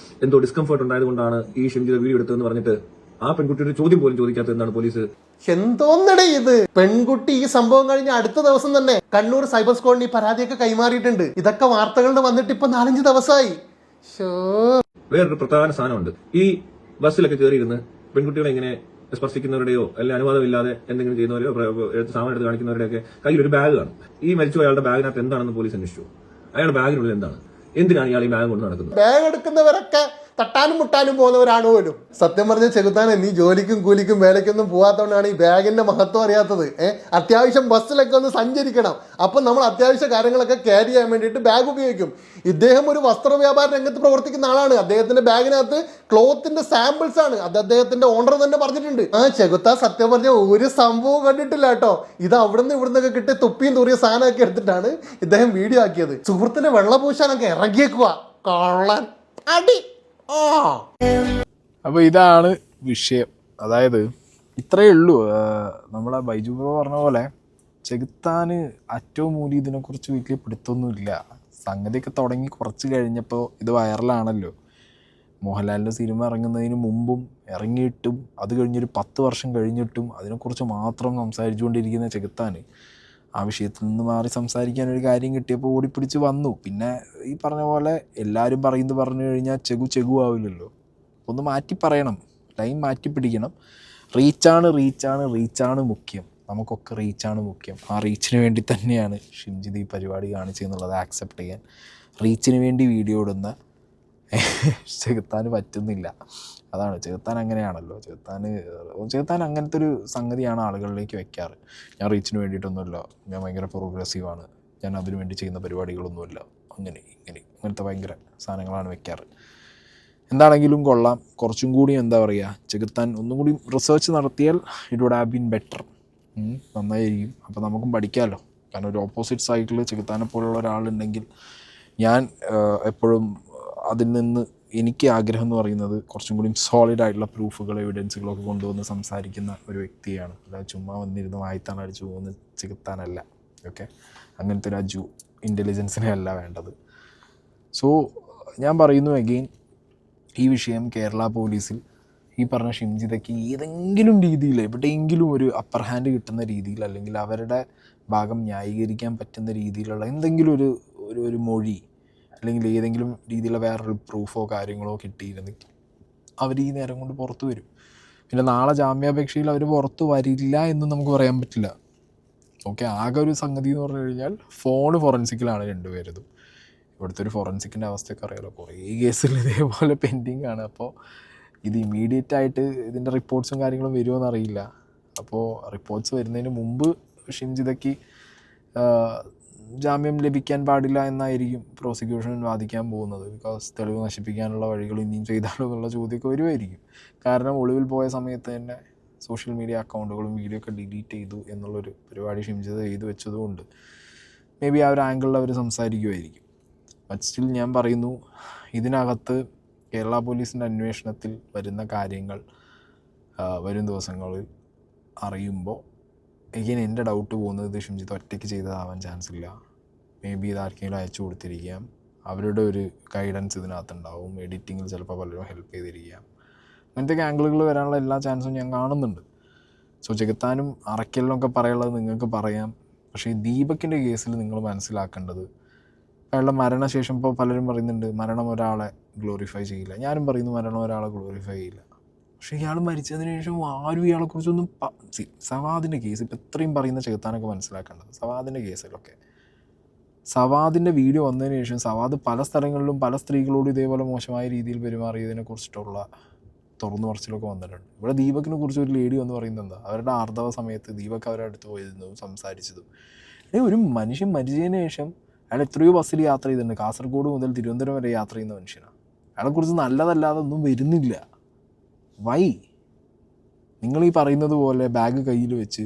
S5: എന്തോ ഡിസ്കംഫർട്ട് ഉണ്ടായതുകൊണ്ടാണ് ഈ ഷിംജിത വീഡിയോ എടുത്തതെന്ന് പറഞ്ഞിട്ട് ആ പെൺകുട്ടിയുടെ ചോദ്യം പോലും ചോദിക്കാത്തത് എന്താണ് പോലീസ്?
S6: എന്തോന്നടേ ഇത്? പെൺകുട്ടി ഈ സംഭവം കഴിഞ്ഞ അടുത്ത ദിവസം തന്നെ കണ്ണൂർ സൈബർ സ്ക്വാഡിന് ഈ പരാതിയൊക്കെ കൈമാറിയിട്ടുണ്ട്. ഇതൊക്കെ വാർത്തകളുടെ വന്നിട്ട് ഇപ്പൊ 4-5 ദിവസമായി.
S5: വേറൊരു പ്രധാന സാധനമുണ്ട്. ഈ ബസ്സിലൊക്കെ കയറിയിരുന്ന് പെൺകുട്ടികളെ ഇങ്ങനെ സ്പർശിക്കുന്നവരുടെയോ അല്ലെങ്കിൽ അനുവാദമില്ലാതെ എന്തെങ്കിലും ചെയ്യുന്നവരെയോ സാധനം എടുത്ത് കാണിക്കുന്നവരുടെയൊക്കെ കയ്യിൽ ഒരു ബാഗ് കാണും. ഈ മരിച്ചു അയാളുടെ ബാഗിനകത്ത് എന്താണെന്ന് പോലീസ് അന്വേഷിച്ചു. അയാളുടെ ബാഗിനുള്ളിൽ എന്താണ്? എന്തിനാണ് ഇയാൾ ഈ ബാഗ് കൊണ്ട് നടക്കുന്നത്?
S6: ബാഗ് എടുക്കുന്നവരൊക്കെ തട്ടാനും മുട്ടാനും പോകുന്നവരാണ് പോലും. സത്യം പറഞ്ഞ ചെകുത്താനെ, നീ ജോലിക്കും കൂലിക്കും വേലയ്ക്കൊന്നും പോകാത്തതുകൊണ്ടാണ് ഈ ബാഗിന്റെ മഹത്വം അറിയാത്തത്. അത്യാവശ്യം ബസ്സിലൊക്കെ ഒന്ന് സഞ്ചരിക്കണം. അപ്പം നമ്മൾ അത്യാവശ്യ കാര്യങ്ങളൊക്കെ ക്യാരി ചെയ്യാൻ വേണ്ടിയിട്ട് ബാഗ് ഉപയോഗിക്കും. ഇദ്ദേഹം ഒരു വസ്ത്ര വ്യാപാര രംഗത്ത് പ്രവർത്തിക്കുന്ന ആളാണ്. അദ്ദേഹത്തിന്റെ ബാഗിനകത്ത് ക്ലോത്തിന്റെ സാമ്പിൾസ് ആണ്. അത് അദ്ദേഹത്തിന്റെ ഓണർ തന്നെ പറഞ്ഞിട്ടുണ്ട്. ചെകുത്താൻ സത്യം പറഞ്ഞ ഒരു സംഭവം കണ്ടിട്ടില്ല കേട്ടോ. ഇത് അവിടുന്ന് ഇവിടുന്നൊക്കെ കിട്ടി തുപ്പിയും തൂറിയ സാധനമൊക്കെ എടുത്തിട്ടാണ് ഇദ്ദേഹം വീഡിയോ ആക്കിയത്. സുഹൃത്തിന്റെ വെള്ളപൂശാനൊക്കെ ഇറങ്ങിയേക്കുക കള്ളൻ അടി.
S1: അപ്പോൾ ഇതാണ് വിഷയം. അതായത് ഇത്രയേ ഉള്ളൂ. നമ്മളെ ബൈജു ബ്രോ പറഞ്ഞ പോലെ ചെകുത്താന് അറ്റവും മൂലി ഇതിനെക്കുറിച്ച് വലിയ പിടുത്തൊന്നുമില്ല. സംഗതിയൊക്കെ തുടങ്ങി കുറച്ച് കഴിഞ്ഞപ്പോൾ ഇത് വൈറലാണല്ലോ. മോഹൻലാലിൻ്റെ സിനിമ ഇറങ്ങുന്നതിന് മുമ്പും ഇറങ്ങിയിട്ടും അത് കഴിഞ്ഞൊരു 10 വർഷം കഴിഞ്ഞിട്ടും അതിനെക്കുറിച്ച് മാത്രം സംസാരിച്ചുകൊണ്ടിരിക്കുന്ന ചെകുത്താൻ ആ വിഷയത്തിൽ നിന്ന് മാറി സംസാരിക്കാൻ ഒരു കാര്യം കിട്ടിയപ്പോൾ ഓടിപ്പിടിച്ച് വന്നു. പിന്നെ ഈ പറഞ്ഞ പോലെ എല്ലാവരും പറഞ്ഞു കഴിഞ്ഞാൽ ചെഗു ആവില്ലല്ലോ. ഒന്ന് മാറ്റി പറയണം, ലൈൻ മാറ്റി പിടിക്കണം. റീച്ചാണ് മുഖ്യം. നമുക്കൊക്കെ റീച്ചാണ് മുഖ്യം. ആ റീച്ചിന് വേണ്ടി തന്നെയാണ് ഷിംജിത് ഈ പരിപാടി കാണിച്ചെന്നുള്ളത് ആക്സെപ്റ്റ് ചെയ്യാൻ. റീച്ചിന് വേണ്ടി വീഡിയോ ഇടുന്ന ചെകുത്താന് പറ്റുന്നില്ല. അതാണ് ചെകുത്താൻ അങ്ങനെയാണല്ലോ. ചെകുത്താൻ അങ്ങനത്തെ ഒരു സംഗതിയാണ് ആളുകളിലേക്ക് വെക്കാറ്. ഞാൻ റീച്ചിന് വേണ്ടിയിട്ടൊന്നുമില്ല, ഞാൻ ഭയങ്കര പ്രോഗ്രസീവാണ്, ഞാൻ അതിനു വേണ്ടി ചെയ്യുന്ന പരിപാടികളൊന്നുമില്ല, അങ്ങനത്തെ ഭയങ്കര സാധനങ്ങളാണ് വെക്കാറ്. എന്താണെങ്കിലും കൊള്ളാം. കുറച്ചും കൂടി എന്താ പറയുക, ചെകുത്താൻ ഒന്നും കൂടി റിസർച്ച് നടത്തിയാൽ it would have been better. നന്നായിരിക്കും. അപ്പോൾ നമുക്കും പഠിക്കാമല്ലോ. കാരണം ഒരു ഓപ്പോസിറ്റ് സൈഡിൽ ചെകുത്താനെ പോലുള്ള ഒരാളുണ്ടെങ്കിൽ ഞാൻ എപ്പോഴും അതിൽ നിന്ന് എനിക്ക് ആഗ്രഹം എന്ന് പറയുന്നത് കുറച്ചും കൂടി സോളിഡായിട്ടുള്ള പ്രൂഫുകൾ, എവിഡൻസുകളൊക്കെ കൊണ്ടുവന്ന് സംസാരിക്കുന്ന ഒരു വ്യക്തിയാണ്. അല്ലാതെ ചുമ്മാ വന്നിരുന്ന് വായിത്താണ് അടിച്ചു പോകുന്ന ചെകുത്താനല്ല. ഓക്കെ, അങ്ങനത്തെ ഒരു ഇൻ്റലിജൻസിനെ അല്ല വേണ്ടത്. സോ ഞാൻ പറയുന്നു അഗെയിൻ, ഈ വിഷയം കേരള പോലീസിൽ ഈ പറഞ്ഞ ഷിംജിതയ്ക്ക് ഏതെങ്കിലും രീതിയിൽ എവിടെയെങ്കിലും ഒരു അപ്പർ ഹാൻഡ് കിട്ടുന്ന രീതിയിൽ, അല്ലെങ്കിൽ അവരുടെ ഭാഗം ന്യായീകരിക്കാൻ പറ്റുന്ന രീതിയിലുള്ള എന്തെങ്കിലും ഒരു മൊഴി, അല്ലെങ്കിൽ ഏതെങ്കിലും രീതിയിലുള്ള വേറൊരു പ്രൂഫോ കാര്യങ്ങളോ കിട്ടിയിരുന്നെങ്കിൽ അവർ ഈ നേരം കൊണ്ട് പുറത്തു വരും. പിന്നെ നാളെ ജാമ്യാപേക്ഷയിൽ അവർ പുറത്തു വരില്ല എന്നും നമുക്ക് പറയാൻ പറ്റില്ല. ഓക്കെ, ആകെ ഒരു സംഗതി എന്ന് പറഞ്ഞു കഴിഞ്ഞാൽ ഫോൺ ഫോറൻസിക്കിലാണ് രണ്ടുപേരതും. ഇവിടുത്തെ ഒരു ഫോറൻസിക്കിൻ്റെ അവസ്ഥയൊക്കെ അറിയാലോ, കുറേ കേസുകൾ ഇതേപോലെ പെൻഡിങ് ആണ്. അപ്പോൾ ഇത് ഇമ്മീഡിയറ്റ് ആയിട്ട് ഇതിൻ്റെ റിപ്പോർട്ട്സും കാര്യങ്ങളും വരുമോയെന്ന് അറിയില്ല. അപ്പോൾ റിപ്പോർട്ട്സ് വരുന്നതിന് മുമ്പ് ഷിംജിതയ്ക്ക് ജാമ്യം ലഭിക്കാൻ പാടില്ല എന്നായിരിക്കും പ്രോസിക്യൂഷൻ വാദിക്കാൻ പോകുന്നത്. ബിക്കോസ് തെളിവ് നശിപ്പിക്കാനുള്ള വഴികൾ ഇനിയും ചെയ്താലോ എന്നുള്ള ചോദ്യമൊക്കെ വരുമായിരിക്കും. കാരണം ഒളിവിൽ പോയ സമയത്ത് തന്നെ സോഷ്യൽ മീഡിയ അക്കൗണ്ടുകളും വീഡിയോ ഒക്കെ ഡിലീറ്റ് ചെയ്തു എന്നുള്ളൊരു പരിപാടി ഷിംജിത ചെയ്തു വെച്ചതുകൊണ്ട് മേ ബി ആ ഒരു ആംഗിളിൽ അവർ സംസാരിക്കുമായിരിക്കും. ബട്ട് സ്റ്റിൽ ഞാൻ പറയുന്നു, ഇതിനകത്ത് കേരള പോലീസിൻ്റെ അന്വേഷണത്തിൽ വരുന്ന കാര്യങ്ങൾ വരും ദിവസങ്ങളിൽ അറിയുമ്പോൾ എനിക്ക് എൻ്റെ ഡൗട്ട് പോകുന്നത് ഇത് ഷിംജിത് ഒറ്റയ്ക്ക് ചെയ്തതാവാൻ ചാൻസ് ഇല്ല. മേ ബി ഇത് ആർക്കെങ്കിലും അയച്ചു കൊടുത്തിരിക്കാം. അവരുടെ ഒരു ഗൈഡൻസ് ഇതിനകത്തുണ്ടാവും. എഡിറ്റിങ്ങിൽ ചിലപ്പോൾ പലരും ഹെൽപ്പ് ചെയ്തിരിക്കാം. അങ്ങനത്തെ ആംഗിളുകൾ വരാനുള്ള എല്ലാ ചാൻസും ഞാൻ കാണുന്നുണ്ട്. സോ ചെകുത്താനും അറയ്ക്കലിനൊക്കെ പറയാനുള്ളത് നിങ്ങൾക്ക് പറയാം. പക്ഷേ ഈ ദീപക്കിൻ്റെ കേസിൽ നിങ്ങൾ മനസ്സിലാക്കേണ്ടത്, അയാളുടെ മരണശേഷം ഇപ്പോൾ പലരും പറയുന്നുണ്ട് മരണം ഒരാളെ ഗ്ലോറിഫൈ ചെയ്യില്ല. ഞാനും പറയുന്നു മരണം ഒരാളെ ഗ്ലോറിഫൈ ചെയ്യില്ല. പക്ഷേ ഇയാൾ മരിച്ചതിന് ശേഷം ആരും ഇയാളെക്കുറിച്ചൊന്നും സവാദിൻ്റെ കേസ് ഇപ്പോൾ ഇത്രയും പറയുന്ന ചെകുത്താനൊക്കെ മനസ്സിലാക്കേണ്ടത്. സവാദിൻ്റെ കേസിലൊക്കെ സവാദിൻ്റെ വീഡിയോ വന്നതിന് ശേഷം സവാദ് പല സ്ഥലങ്ങളിലും പല സ്ത്രീകളോടും ഇതേപോലെ മോശമായ രീതിയിൽ പെരുമാറിയതിനെ കുറിച്ചിട്ടുള്ള തുറന്നു പറച്ചിലൊക്കെ വന്നിട്ടുണ്ട്. ഇവിടെ ദീപക്കിനെ കുറിച്ച് ഒരു ലേഡി വന്ന് പറയുന്നത് എന്താ, അവരുടെ ആർത്തവ സമയത്ത് ദീപക് അവരുടെ അടുത്ത് പോയിരുന്നതും സംസാരിച്ചതും. ഒരു മനുഷ്യൻ മരിച്ചതിന് ശേഷം അയാൾ എത്രയോ ബസ്സിൽ യാത്ര ചെയ്തിട്ടുണ്ട്. കാസർഗോഡ് മുതൽ തിരുവനന്തപുരം വരെ യാത്ര ചെയ്യുന്ന മനുഷ്യനാണ്. അയാളെക്കുറിച്ച് നല്ലതല്ലാതെ ഒന്നും വരുന്നില്ല. വൈ? നിങ്ങൾ ഈ പറയുന്നത് പോലെ ബാഗ് കയ്യിൽ വെച്ച്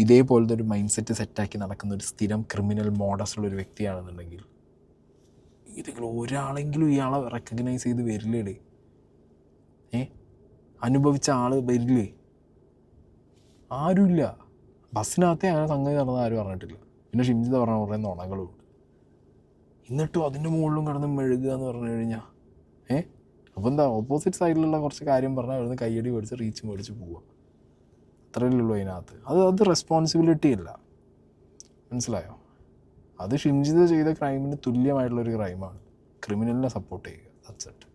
S1: ഇതേപോലത്തെ ഒരു മൈൻഡ് സെറ്റ് സെറ്റാക്കി നടക്കുന്ന ഒരു സ്ഥിരം ക്രിമിനൽ മോഡസുള്ളൊരു വ്യക്തിയാണെന്നുണ്ടെങ്കിൽ ഇതെങ്കിലും ഒരാളെങ്കിലും ഇയാളെ റെക്കഗ്നൈസ് ചെയ്ത് വരില്ലേ? അനുഭവിച്ച ആൾ വരില്ലേ? ആരുമില്ല. ബസ്സിനകത്തെ അങ്ങനെ സംഗതി നടന്നത് ആരും പറഞ്ഞിട്ടില്ല. പിന്നെ ഷിംജിത പറഞ്ഞ കുറേ നുണകളുണ്ട്. എന്നിട്ടും അതിൻ്റെ മുകളിലും കിടന്ന് മെഴുകുക എന്ന് പറഞ്ഞു കഴിഞ്ഞാൽ അപ്പോൾ എന്താ, ഓപ്പോസിറ്റ് സൈഡിലുള്ള കുറച്ച് കാര്യം പറഞ്ഞാൽ അവിടുന്ന് കയ്യടി മേടിച്ച് റീച്ച് മേടിച്ച് പോവുക. അത്രയല്ലേ ഉള്ളൂ അതിനകത്ത്. അത് റെസ്പോൺസിബിലിറ്റി അല്ല, മനസ്സിലായോ? അത് ഷിംജിത ചെയ്ത ക്രൈമിന് തുല്യമായിട്ടുള്ളൊരു ക്രൈമാണ്. ക്രിമിനലിനെ സപ്പോർട്ട് ചെയ്യുക. That's it.